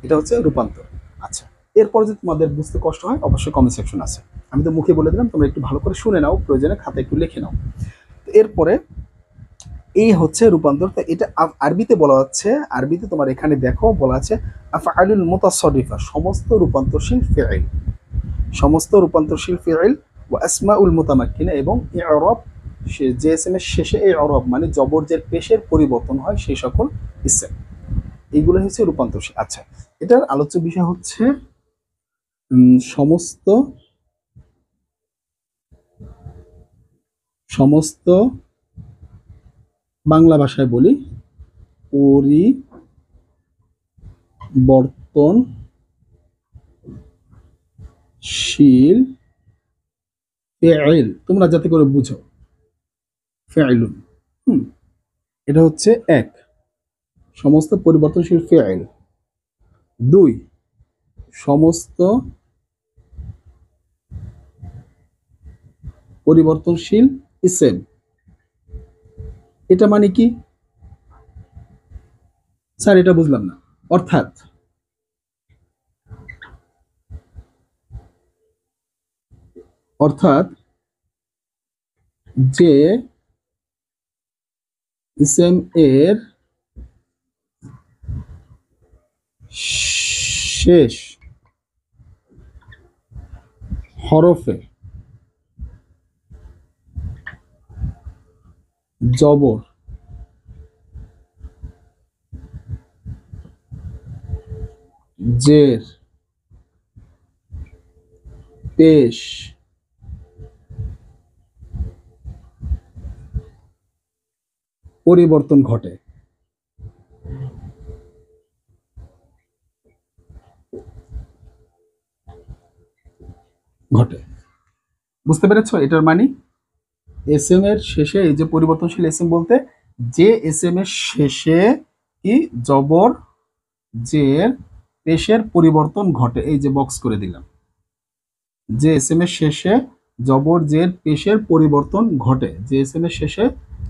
এটা হচ্ছে রূপান্তর। আচ্ছা, এরপর যদি তোমাদের বুঝতে কষ্ট হয় অবশ্যই কমেন্ট সেকশন আছে, আমি তো মুখে বলে দিলাম, তোমরা একটু ভালো করে শুনে নাও, প্রয়োজনে খাতায় একটু লিখে নাও। তো এরপরে এই হচ্ছে রূপান্তর। তো এটা আরবিতে বলা হচ্ছে, আরবিতে তোমার এখানে দেখো বলা আছে আফআলুল মুতাসাররিফা, সমস্ত রূপান্তরশীল ফিইল, সমস্ত রূপান্তরশীল ফিইল, ওয়া আসমাউল মুতামাক্কিনা এবং ইরব, যে ইসমের শেষে ইরব মানে জবর জের পেশের পরিবর্তন হয় সেই সকল ইসম। এইগুলো হচ্ছে রূপান্তরশীল। আচ্ছা, এটার আলোচ্য বিষয় হচ্ছে সমস্ত সমস্ত বাংলা ভাষায় বলি পরিবর্তনশীল ফেইল, তোমরা যাতে করে বুঝো ফেইলুন। এটা হচ্ছে এক, সমস্ত পরিবর্তনশীল ফেইল। দুই, সমস্ত পরিবর্তনশীল ইসেম। এটা মানে কি স্যার? এটা বুঝলাম না। অর্থাৎ অর্থাৎ যে ইসেম এর শেষ হরফে জবর, জের, পেশ, পরিবর্তন ঘটে। বুঝতে পেরেছো? এটার মানে এস এম এর শেষে, এই যে পরিবর্তনশীল এস এম বলতে যে এস এম এর শেষে কি জবর, জের, পেশের পরিবর্তন ঘটে। এই যে বক্স করে দিলাম, যে এস এম এর শেষে জবর, জের, পেশের পরিবর্তন ঘটে। যে এস এম এর শেষে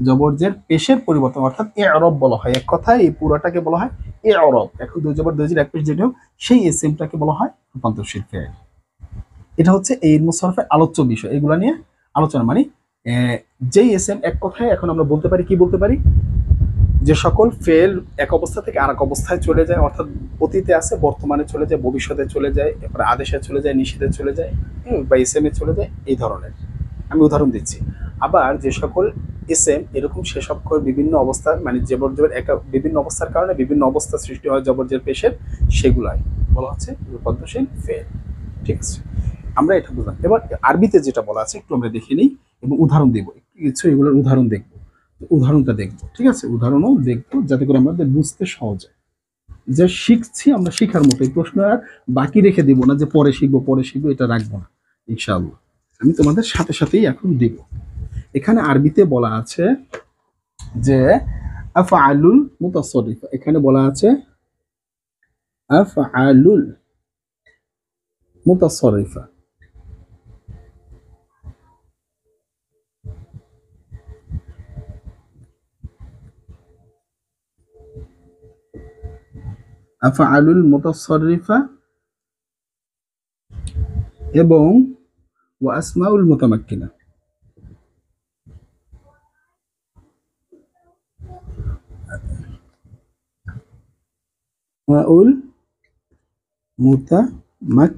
জবর, জের, পেশের পরিবর্তন, অর্থাৎ ইআরাব বলা হয়। এক কথায় এই পুরোটাকে বলা হয় ইআরাব। এখন দুই জবর দুই জের এক পেশ যেটা হোক, সেই এস এমটাকে বলা হয় রূপান্তরশীল ফেল। এটা হচ্ছে এই ইলমুস সরফের আলোচ্য বিষয়। এগুলা নিয়ে আলোচনা মানে যেই এস এম, এক কথায় এখন আমরা বলতে পারি, কি বলতে পারি, যে সকল ফেল এক অবস্থা থেকে আর এক অবস্থায় চলে যায়, অর্থাৎ অতীতে আছে, বর্তমানে চলে যায়, ভবিষ্যতে চলে যায়, এরপরে আদেশে চলে যায়, নিষেধে চলে যায়, বা এস এম এ চলে যায়, এই ধরনের। আমি উদাহরণ দিচ্ছি। আবার যে সকল এস এম এরকম সেসব বিভিন্ন অবস্থা, মানে জবর জবর একটা বিভিন্ন অবস্থার কারণে বিভিন্ন অবস্থা সৃষ্টি হয় জবর জের পেশের, সেগুলাই বলা হচ্ছে রূপান্তরশীল ফেল। ঠিক আছে, আমরা এটা বুঝলাম। এবার আরবিতে যেটা বলা আছে একটু আমরা দেখে নিই এবং উদাহরণ দেবো, কিছু এগুলোর উদাহরণ দেখবো। উদাহরণটা দেখবো, ঠিক আছে, উদাহরণও দেখবো যাতে করে আমাদের বুঝতে সহজ হয়। যে শিখছি আমরা শিখার মতো, এই প্রশ্ন আর বাকি রেখে দিব না যে পরে শিখবো, এটা রাখবো না ইনশাআল্লাহ। আমি তোমাদের সাথে সাথেই এখন দিব। এখানে আরবিতে বলা আছে যে আফআলুল মুতাসাররিফা, এখানে বলা আছে আফআলুল মুতাসাররিফা। আফআলুল মুতাসাররিফা এবং ওয়া আসমাউল মুতামাক্কিনা। আসমাউল মুতামাক্কিনাতু।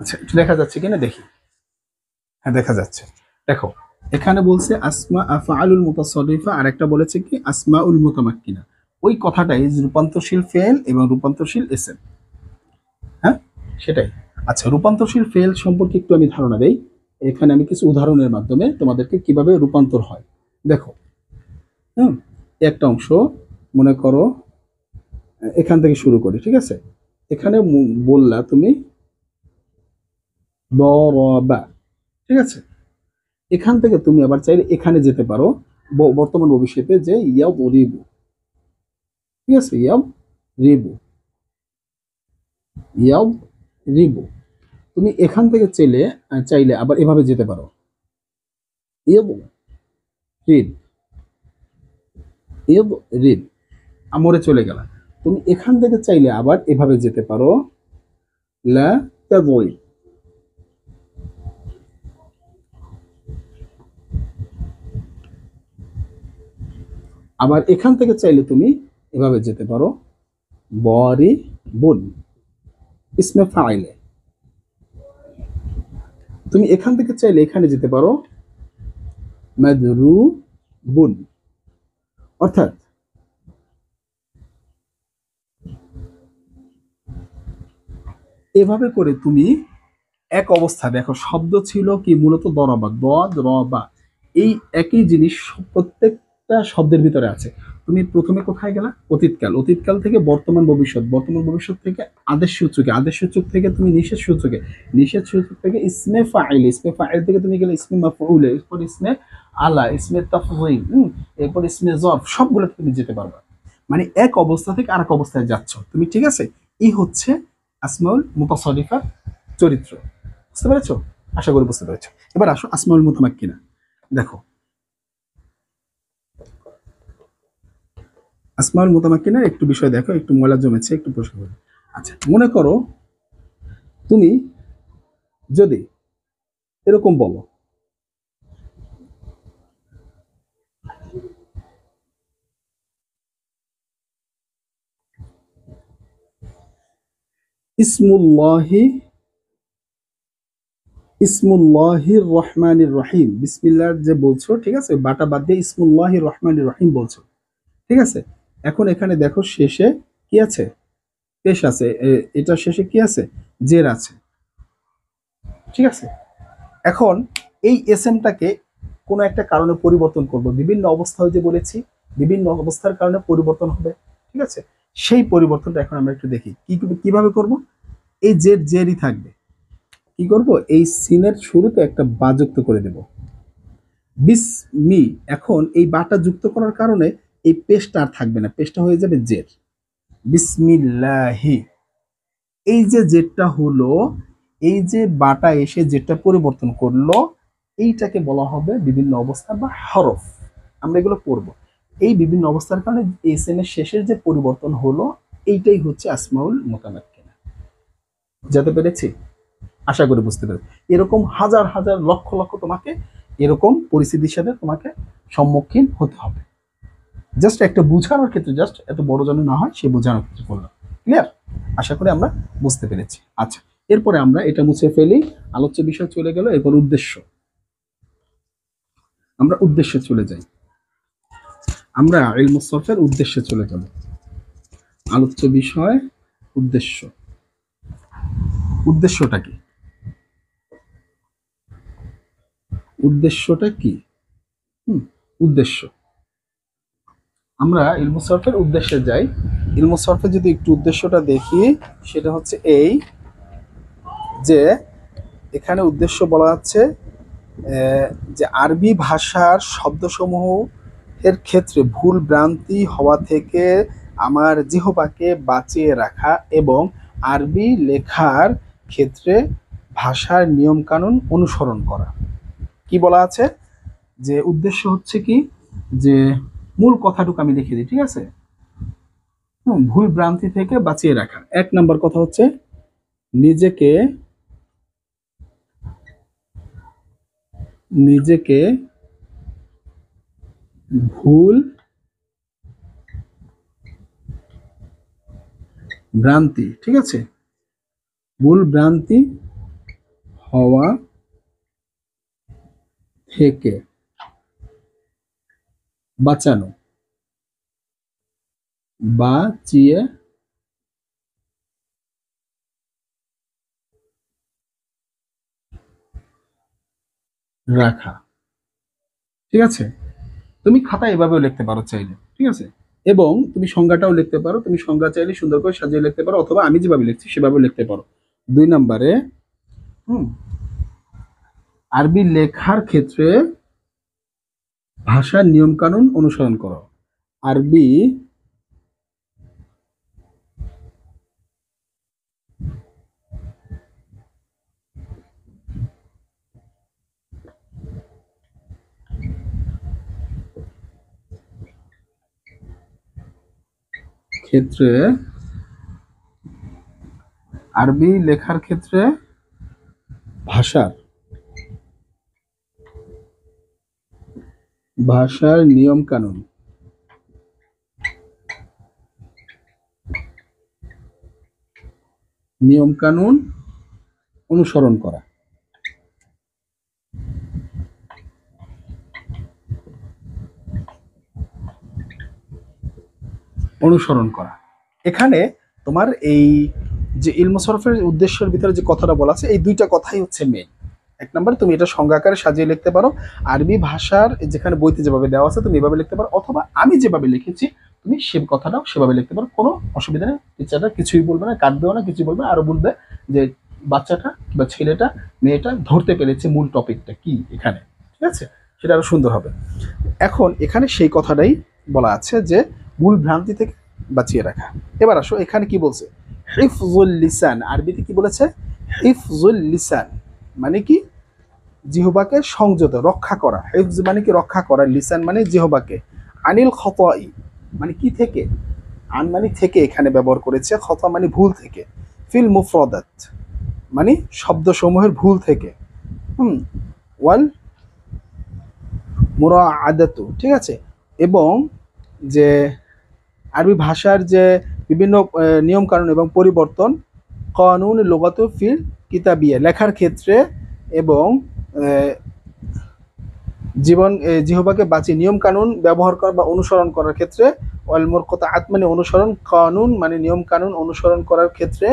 আচ্ছা, একটু দেখা যাচ্ছে কিনা দেখি। হ্যাঁ, দেখা যাচ্ছে। দেখো, এখানে বলছে আসমা আফআলুল মুতাসাররিফা, আর একটা বলেছে কি আসমাউল মুতামাক্কিনা। ওই কথাটাই রূপান্তরশীল ফেল এবং রূপান্তরশীল এসএম। হ্যাঁ, সেটাই। আচ্ছা, রূপান্তরশীল ফেল সম্পর্কে একটু আমি ধারণা দেই। এখানে আমি কিছু উদাহরণের মাধ্যমে তোমাদেরকে কিভাবে রূপান্তর হয় দেখো। হ্যাঁ, একটা অংশ মনে করো, এখান থেকে শুরু করি, ঠিক আছে। এখানে বললা তুমি দরবা, ঠিক আছে। এখান থেকে তুমি আবার চাইলে এখানে যেতে পারো, বর্তমান ভবিষ্যতে, যে ইয়াব রিবু, ঠিক আছে, ইয়াব রিবু, ইয়াব রিবু। তুমি এখান থেকে চাইলে আবার এভাবে যেতে পারো, ইব রিব, ইব রিব, আমরে চলে গেল। তুমি এখান থেকে চাইলে আবার এভাবে যেতে পারো, লা তাদরিব। আবার এখান থেকে চাইলে তুমি এভাবে যেতে পারো, বরি বুন, ইসমে ফাইলে। তুমি এখান থেকে চাইলে এখানে যেতে পারো, মাদরুবুন। অর্থাৎ এভাবে করে তুমি এক অবস্থা দেখো, শব্দ ছিল কি মূলত দরাবা, দ রবা, এই একই জিনিস প্রত্যেকটা শব্দের ভিতরে আছে। তুমি প্রথমে কোথায় গেলা? অতীতকাল, অতীতকাল থেকে বর্তমান ভবিষ্যৎ, বর্তমান ভবিষ্যৎ থেকে আদেশ সূচকে, আদেশ সূচক থেকে তুমি নিষেধ সূচকে, নিষেধ সূচক থেকে ইসমে ফাইল, ইসমে ফাইল থেকে তুমি গেলে ইসমে মাফউলে, এরপর ইসমে আলা, ইসমে তাফযীল, এরপর ইসমে যরফ, সবগুলো তুমি যেতে পারবা। মানে এক অবস্থা থেকে আরেক অবস্থায় যাচ্ছ তুমি, ঠিক আছে? এই হচ্ছে আসমাউল মুতাসারিফা চরিত্র। বুঝতে পেরেছো? আশা করি বুঝতে পেরেছো। এবার আসো আসমাউল মুতামাক্কিনা। দেখো আসমাউল মুতামাক্কিনা একটু বিষয় দেখো, একটু ময়লা জমেছে, একটু পরিষ্কার করো। আচ্ছা, মনে করো তুমি যদি এরকম বলো, ইসমুল্লাহি, ইসমুল্লাহির রহমানির রহিম, বিসমিল্লাহ যে বলছো, ঠিক আছে, বাটা বাদ দিয়ে ইসমুল্লাহির রহমানির রহিম বলছো, ঠিক আছে? এখন এখানে দেখো শেষে কি আছে? পেশ আছে, এটা শেষে কি আছে? জের আছে, ঠিক আছে? এখন এই এসএমটাকে কোনো একটা কারণে পরিবর্তন করব, বিভিন্ন অবস্থা যে বলেছি, বিভিন্ন অবস্থার কারণে পরিবর্তন হবে, ঠিক আছে? সেই পরিবর্তনটা এখন আমরা একটু দেখি কিভাবে করব। এই জের জেরই থাকবে, কি করব, এই সিনের শুরুতে একটা বা যুক্ত করে দেব, বিসমি। এখন এই বাটা যুক্ত করার কারণে এই পেশটা আর থাকবে না, পেশটা হয়ে যাবে জের, বিসমিল্লাহি। এই যে জেরটা হলো, এই যে বাটা এসে যেটা পরিবর্তন করলো, এইটাকে বলা হবে বিভিন্ন অবস্থা বা হরফ। আমরা এগুলো পড়বো। এই বিভিন্ন অবস্থার কারণে এসএম এর শেষের যে পরিবর্তন হলো, এইটাই হচ্ছে আসমাউল মুতামাক্কিনা। যেতে পেরেছি? আশা করি বুঝতে পেরেছি। এরকম হাজার হাজার লক্ষ লক্ষ তোমাকে এরকম পরিস্থিতির সাথে তোমাকে সম্মুখীন হতে হবে। জাস্ট একটা বোঝানোর ক্ষেত্রে, জাস্ট এত বড় যেন না হয় সে বোঝানোর ক্ষেত্রে করলাম। ক্লিয়ার? আশা করি আমরা বুঝতে পেরেছি। আচ্ছা, এরপরে আমরা এটা মুছে ফেলি, আলোচ্য বিষয় চলে গেল, এরপর উদ্দেশ্য। আমরা উদ্দেশ্যে চলে যাই, আমরা ইলমুস সরফের উদ্দেশ্যে চলে যাব। আলোচ্য বিষয় উদ্দেশ্য। উদ্দেশ্যটা কি? উদ্দেশ্যটা কি? উদ্দেশ্য, আমরা ইলমুস সরফের উদ্দেশ্যে যাই। ইলমুস সরফের যদি একটু উদ্দেশ্যটা দেখি, সেটা হচ্ছে এই যে এখানে উদ্দেশ্য বলা হচ্ছে যে আরবি ভাষার শব্দসমূহ এর ক্ষেত্রে ভুল ভ্রান্তি হওয়া থেকে আমার জিহ্বাকে বাঁচিয়ে রাখা এবং আরবি লেখার ক্ষেত্রে ভাষার নিয়মকানুন অনুসরণ করা। কি বলা আছে? যে উদ্দেশ্য হচ্ছে কি, যে মূল কথাটুকু আমি লিখে দিই, ঠিক আছে? ভুল ভ্রান্তি থেকে বাঁচিয়ে রাখা। এক নম্বর কথা হচ্ছে নিজেকে, নিজেকে ভুল ভ্রান্তি, ঠিক আছে, ভুল ভ্রান্তি হওয়া থেকে বাঁচানো, বাঁচিয়ে রাখা, ঠিক আছে? তুমি খাতা এভাবেও লিখতে পারো চাইলে, ঠিক আছে? এবং তুমি সংজ্ঞাটাও লিখতে পারো, তুমি সংজ্ঞা চাইলে সুন্দর করে সাজিয়ে লিখতে পারো, অথবা আমি যেভাবে লিখছি সেভাবে লিখতে পারো। 2 নম্বরে, হুম, আরবি লেখার ক্ষেত্রে ভাষার নিয়মকানুন অনুসরণ করো। আরবি ক্ষেত্রে, আরবি লেখার ক্ষেত্রে ভাষার, ভাষার নিয়মকানুন, নিয়মকানুন অনুসরণ করা। অনুসরণ করা। এখানে তোমার এই যে ইলমু সরফের উদ্দেশ্যের ভিতরে যে কথাটা বলা আছে, এই দুইটা কথাই হচ্ছে মেইন। এক নম্বর, তুমি এটা সংজ্ঞা আকারে সাজিয়ে লিখতে পারো, আরবি ভাষার যেখানে বইতে যেভাবে দেওয়া আছে তুমি এভাবে লিখতে পারো, অথবা আমি যেভাবে লিখেছি তুমি সে কথাটাও সেভাবে লিখতে পারো, কোনো অসুবিধা নেই। টিচারটা কিছুই বলবে না, কাটবেও না, কিছুই বলবে না, আরো বলবে যে বাচ্চাটা বা ছেলেটা মেয়েটা ধরতে পেরেছে মূল টপিকটা কি এখানে, ঠিক আছে, সেটা আরো সুন্দর হবে। এখন এখানে সেই কথাটাই বলা আছে যে ভুল ভ্রান্তি থেকে বাঁচিয়ে রাখা। এবার আসো এখানে কি বলছে, হিফজুল লিসান, আরবিতে কি বলেছে, হিফজুল লিসান মানে কি, জিহবাকে সংযত রক্ষা করা, হিফজ মানে কি রক্ষা করা, লিসান মানে জিহবাকে, আনিল খতাই মানে কি থেকে, আন মানে থেকে এখানে ব্যবহার করেছে, খতা মানে ভুল থেকে, ফিল মুফরাদাত মানে শব্দসমূহের ভুল থেকে, ওয়াল মুরাআদাতু, ঠিক আছে, এবং যে আরবি ভাষার যে বিভিন্ন নিয়ম কানুন এবং পরিবর্তন, কানুন লুগাতু ফিল কিতাবিয়া লেখার ক্ষেত্রে, এবং জীবন জিহবাকে বাঁচিয়ে নিয়ম কানুন ব্যবহার করা বা অনুসরণ করার ক্ষেত্রে, ওয়াল মুরকাতাআত মানে অনুসরণ, কানুন মানে নিয়ম কানুন অনুসরণ করার ক্ষেত্রে,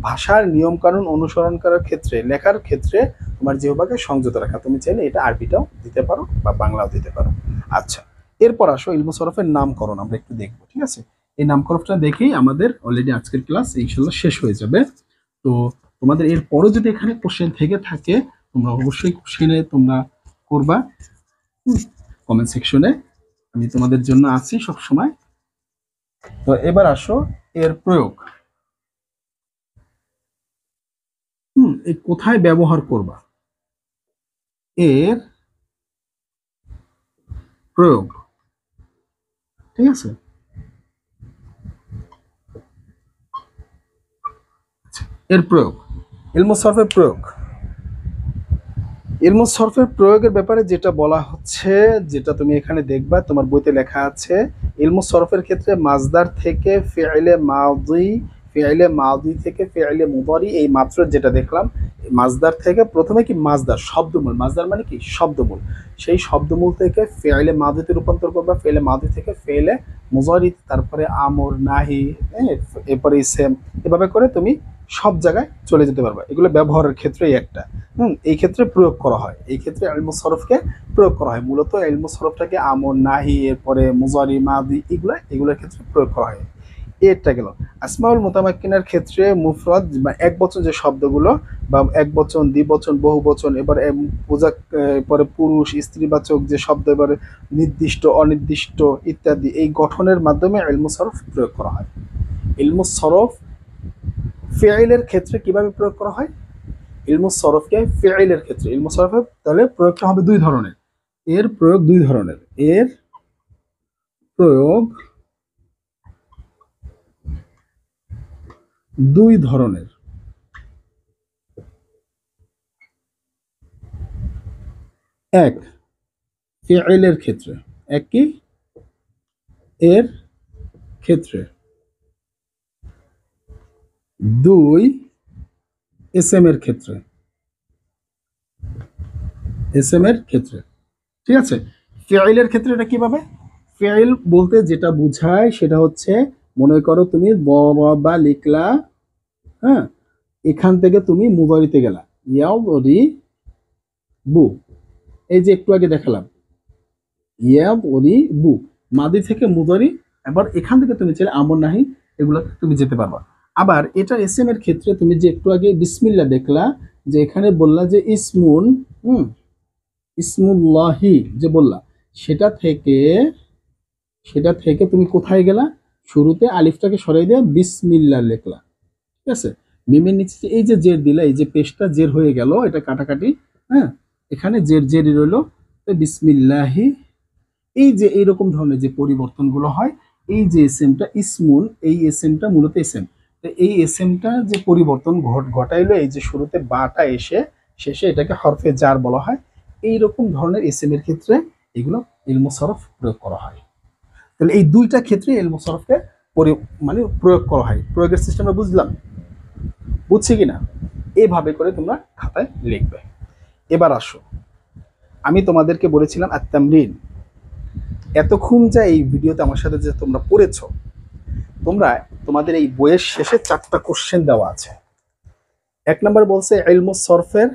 ভাষার নিয়ম কানুন অনুসরণ করার ক্ষেত্রে, লেখার ক্ষেত্রে তোমার জিহবাকে সংযত রাখা। তুমি চাইলে এটা আরবিটাও দিতে পারো বা বাংলাও দিতে পারো। আচ্ছা, এরপর আসো ইলমু সরফের নামকরণ আমরা একটু দেখবো, ঠিক আছে। এই নামকরণটা দেখেই আমাদের অলরেডি আজকের ক্লাস ইনশাল্লাহ শেষ হয়ে যাবে। তো তোমাদের এরপরও যদি এখানে কোশ্চেন থেকে থাকে তোমরা অবশ্যই কোশ্চেনে তোমরা করবা কমেন্ট সেকশনে, আমি তোমাদের জন্য আছি সব সময়। তো এবার আসো এর প্রয়োগ, এই কোথায় ব্যবহার করবা, এর প্রয়োগ, ঠিক আছে। এর প্রয়োগ, ইলমু সরফের প্রয়োগ, ইলমু সরফের প্রয়োগের ব্যাপারে যেটা বলা হচ্ছে, যেটা তুমি এখানে দেখবা তোমার বইতে লেখা আছে, ইলমু সরফের ক্ষেত্রে মাজদার থেকে ফি'লে মাদি থেকে ফি'লে মুদারি, এই মাত্র যেটা দেখলাম, মাজদার থেকে প্রথমে কি মাজদার শব্দমূল, মাজদার মানে কি শব্দমূল, সেই শব্দমূল থেকে ফি'লে মাদিতে রূপান্তর করবা, ফি'লে মাদি থেকে ফি'লে মুদারি, তারপরে আমর নাহি, এরপরে ইসম, এভাবে করে তুমি সব জায়গায় চলে যেতে পারবা। এগুলো ব্যবহারের ক্ষেত্রেই একটা, এই ক্ষেত্রে প্রয়োগ করা হয়, এই ক্ষেত্রে ইলমু সরফকে প্রয়োগ করা হয়। মূলত ইলমু সরফটাকে আমর নাহি, এরপরে মুজারি মাদি, এগুলোর ক্ষেত্রে প্রয়োগ করা হয়। এটা গেল। আসমাউল মুতামাক্কিনার ক্ষেত্রে মুফরাদ বা এক বচন যে শব্দগুলো, বা এক বচন, দ্বিবচন, বহু বচন, এবার পরে পুরুষ স্ত্রীবাচক যে শব্দ, এবারে নির্দিষ্ট অনির্দিষ্ট ইত্যাদি, এই গঠনের মাধ্যমে ইলমু সরফ প্রয়োগ করা হয়। ইলমু সরফ ফিআইলের ক্ষেত্রে কিভাবে প্রয়োগ করা হয়, ইলমু সরফকে ফিআইলের ক্ষেত্রে, ইলমু সরফে তাহলে প্রয়োগটা হবে দুই ধরনের, এর প্রয়োগ দুই ধরনের, এর প্রয়োগ দুই ধরনের। এক, ফিআইলের ক্ষেত্রে, এক কি এর ক্ষেত্রে, দুই এসএম এর ক্ষেত্রে, এসএম এর ক্ষেত্রে, ঠিক আছে। ফিআইলের ক্ষেত্রে এটা কিভাবে, ফিআইল বলতে যেটা বোঝায় সেটা হচ্ছে, মনে করো তুমি বা লিখলা, হ্যাঁ, এখান থেকে তুমি মুদারিতে গেলা, ইয়াবরি বু, এই যে একটু আগে দেখালাম ইয়াবরি বু, মাদি থেকে মুদারি, এবার এখান থেকে তুমি চাইলে আমর নাহি এগুলোতে তুমি যেতে পারবা। আবার এটা এসএম এর ক্ষেত্রে তুমি যে একটু আগে বিসমিল্লাহ দেখলা, যে এখানে বললা যে ইসমুন, ইসমুল্লাহি যে বললা, সেটা থেকে তুমি কোথায় গেলা, শুরুতে আলিফটাকে সরাই দিয়ে বিসমিল্লাহ লিখলা, ঠিক আছে। মিমের নিচে এই যে জের দিলা, এই যে পেশটা জের হয়ে গেল, এটা কাটাকাটি, হ্যাঁ, এখানে জেরই রইলো, বিসমিল্লাহি, এই যে এইরকম ধরনের যে পরিবর্তনগুলো হয়, এই যে এসএমটা ইসমুন, এই এসএমটা মূলত এসএম, তো এই এসএমটা যে পরিবর্তন ঘটাইলো, এই যে শুরুতে বাটা এসে শেষে এটাকে হরফে জার বলা হয়, এইরকম ধরনের এসএম এর ক্ষেত্রে এগুলো ইলমু সরফ প্রয়োগ করা হয়। তাহলে এই দুইটা ক্ষেত্রে ইলমু সরফকে মানে প্রয়োগ করা হয়। প্রয়োগের সিস্টেমটা বুঝলাম, বুঝছি কিনা, এইভাবে করে তোমরা খাতায় লিখবে। এবার আসো, আমি তোমাদেরকে বলেছিলাম আত-তামরিন, এতক্ষণ যা এই ভিডিওতে আমার সাথে যে তোমরা পড়েছো, তোমরা তোমাদের এই বইয়ের শেষে 4টা কোশ্চেন দেওয়া আছে। 1 নম্বর বলছে ইলমুস সরফের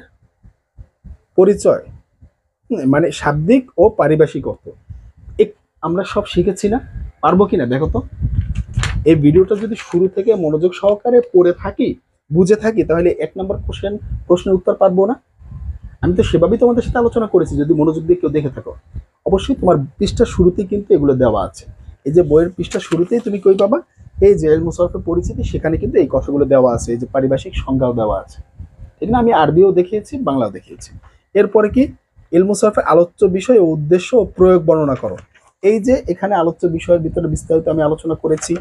পরিচয়, মানে শাব্দিক ও পারিভাষিক অর্থ। আমরা সব শিখেছি না? পারবো কিনা দেখো তো। এই ভিডিওটা যদি শুরু থেকে মনোযোগ সহকারে পড়ে থাকি, বুঝে থাকি, তাহলে 1 নম্বর প্রশ্নের উত্তর পারবো না? আমি তো সেভাবেই তোমাদের সাথে আলোচনা করেছি, যদি মনোযোগ দিয়ে কেউ দেখে থাকো। অবশ্যই তোমার পৃষ্ঠার শুরুতেই কিন্তু এগুলো দেওয়া আছে। এই যে বইয়ের পৃষ্ঠার শুরুতেই তুমি কই পাবা, এই যে ইলমুস সরফের পরিচিতি, সেখানে কিন্তু এই কথাগুলো দেওয়া আছে, এই যে পারিভাষিক সংজ্ঞাও দেওয়া আছে। ঠিক না? আমি আরবিও দেখিয়েছি, বাংলাও দেখিয়েছি। এরপরে কি, ইলমুস সরফের আলোচ্য বিষয় ও উদ্দেশ্য ও প্রয়োগ বর্ণনা করো। এই যে এখানে আলোচ্য বিষয়ের ভিতরে বিস্তারিত আমি আলোচনা করেছি,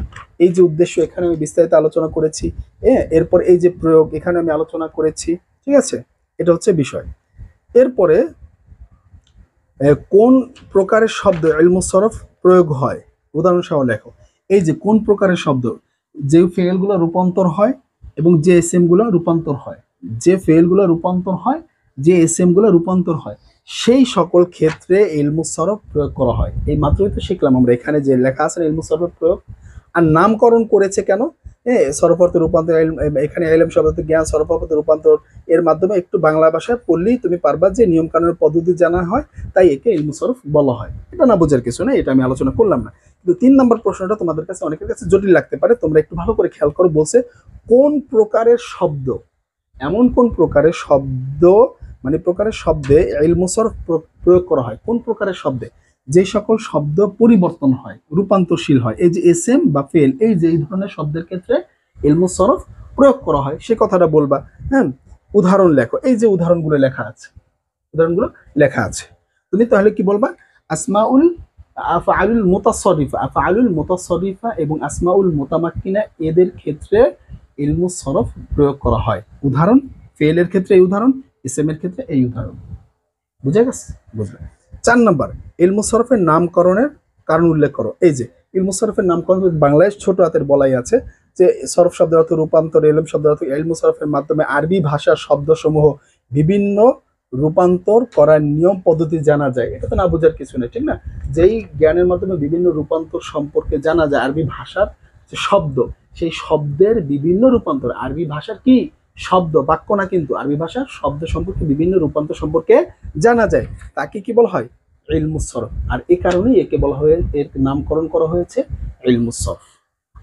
এই যে উদ্দেশ্য এখানে আমি বিস্তারিত আলোচনা করেছি, এরপর এই যে প্রয়োগ এখানে আমি আলোচনা করেছি। ঠিক আছে, এটা হচ্ছে বিষয়। এরপরে কোন প্রকারের শব্দ ইলমুস সরফ প্রয়োগ হয়, উদাহরণ সহ লেখো। এই যে কোন প্রকারের শব্দ, যে ফেলগুলো রূপান্তর হয় এবং যে এসএম গুলো রূপান্তর হয়, যে ফেলগুলো রূপান্তর হয়, যে এসএম গুলো রূপান্তর হয়, সেই সকল ক্ষেত্রে ইলমুস সরফ প্রয়োগ করা হয়। এই মাত্রই তো শিখলাম আমরা, এখানে যে লেখা আছে ইলমুস সরফের প্রয়োগ। আর নামকরণ করেছে কেন? সরফ অর্থ রূপান্তর, এখানে ইলম শব্দ জ্ঞান, সরফ অর্থ রূপান্তর, এর মাধ্যমে একটু বাংলা ভাষায় পড়লেই তুমি পারবা যে নিয়ম কানুনের পদ্ধতি জানা হয়, তাই একে ইলমুস সরফ বলা হয়। এটা না বোঝার কিছু নেই, এটা আমি আলোচনা করলাম না। কিন্তু 3 নম্বর প্রশ্নটা তোমাদের কাছে অনেকের কাছে জটিল লাগতে পারে, তোমরা একটু ভালো করে খেয়াল করো। বলছে কোন প্রকারের শব্দ, এমন কোন প্রকারের শব্দ, মানে প্রকারের শব্দে ইলমুস সরফ প্রয়োগ করা হয়, কোন প্রকারের শব্দে, যে সকল শব্দ পরিবর্তন হয়, রূপান্তরশীল হয়, এই যে এসএম বা ফেল, এই যে এই ধরনের শব্দের ক্ষেত্রে ইলমুস সরফ প্রয়োগ করা হয়, সে কথাটা বলবা। হ্যাঁ, উদাহরণ লেখো। এই যে উদাহরণগুলো লেখা আছে, উদাহরণগুলো লেখা আছে, তুমি তাহলে কি বলবা? আসমাউল আফআলুল মুতাসররিফা, আফআলুল মুতাসররিফা এবং আসমাউল মুতামাক্কিনা, এদের ক্ষেত্রে ইলমুস সরফ প্রয়োগ করা হয়। উদাহরণ, ফেলের ক্ষেত্রে এই উদাহরণ, ইসম এর ক্ষেত্রে এই উদাহরণ। বুঝে গেছে? বুঝলে। 4 নম্বর, ইলমুস সরফের নামকরণের কারণ উল্লেখ করো। এই যে ইলমুস সরফের নামকরণ বাংলায় ছোট হাতের বলাই আছে, যে সরফ শব্দের অর্থ রূপান্তর, ইলম শব্দের অর্থ, ইলমুস সরফের মাধ্যমে আরবি ভাষার শব্দসমূহ বিভিন্ন রূপান্তর করার নিয়ম পদ্ধতি জানা যায়। এটা তো না বোঝার কিছু নেই, ঠিক না? যেই জ্ঞানের মাধ্যমে বিভিন্ন রূপান্তর সম্পর্কে জানা যায়, আরবি ভাষার যে শব্দ, সেই শব্দের বিভিন্ন রূপান্তর, আরবি ভাষার কি শব্দ, বাক্য না কিন্তু, আরবি ভাষার শব্দ সম্পর্কে বিভিন্ন রূপান্তর সম্পর্কে জানা যায়, তাকে কি বলা হয়? ইলমুস সরফ। আর এই কারণেই একে বলা হয়ে, এর নামকরণ করা হয়েছে ইলমুস সরফ।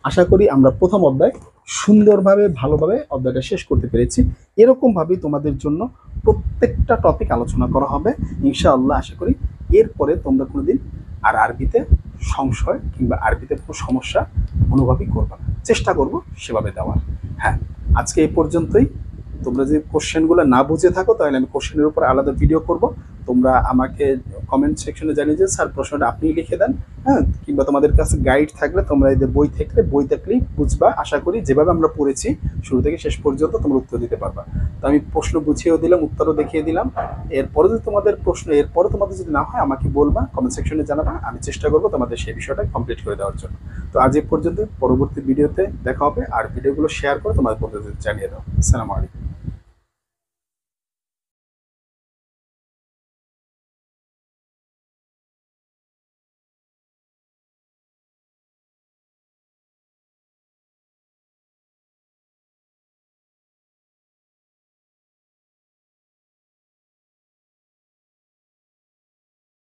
আশা করি আমরা প্রথম অধ্যায় সুন্দরভাবে ভালোভাবে অধ্যায়টা শেষ করতে পেরেছি। এরকম ভাবে তোমাদের জন্য প্রত্যেকটা টপিক আলোচনা করা হবে ইনশাআল্লাহ। আশা করি এরপরে তোমরা কোনোদিন আর আরবিতে সংশয় কিংবা আরবিতে কোনো সমস্যা অনুভবই করবে না, চেষ্টা করব সেভাবে দেওয়ার। হ্যাঁ, আজকে এই পর্যন্তই। তোমরা যদি কোশ্চেনগুলো না বুঝে থাকো, তাহলে আমি কোশ্চেনের উপর আলাদা ভিডিও করব। তোমরা আমাকে কমেন্ট সেকশনে জানিয়ে যে স্যার প্রশ্নটা আপনি লিখে দেন। হ্যাঁ, কিংবা তোমাদের কাছে গাইড থাকলে তোমরা এদের বই থাকলেই বুঝবা। আশা করি যেভাবে আমরা পড়েছি শুরু থেকে শেষ পর্যন্ত তোমরা উত্তর দিতে পারবা। তো আমি প্রশ্ন বুঝিয়েও দিলাম, উত্তরও দেখিয়ে দিলাম। এরপরে যদি তোমাদের প্রশ্ন, এরপরে তোমাদের যদি না হয় আমাকে বলবা, কমেন্ট সেকশনে জানাবা, আমি চেষ্টা করবো তোমাদের সেই বিষয়টা কমপ্লিট করে দেওয়ার জন্য। তো আজ এই পর্যন্ত, পরবর্তী ভিডিওতে দেখা হবে। আর ভিডিওগুলো শেয়ার করে তোমাদের বন্ধুদের জানিয়ে দাও। আসসালামু আলাইকুম।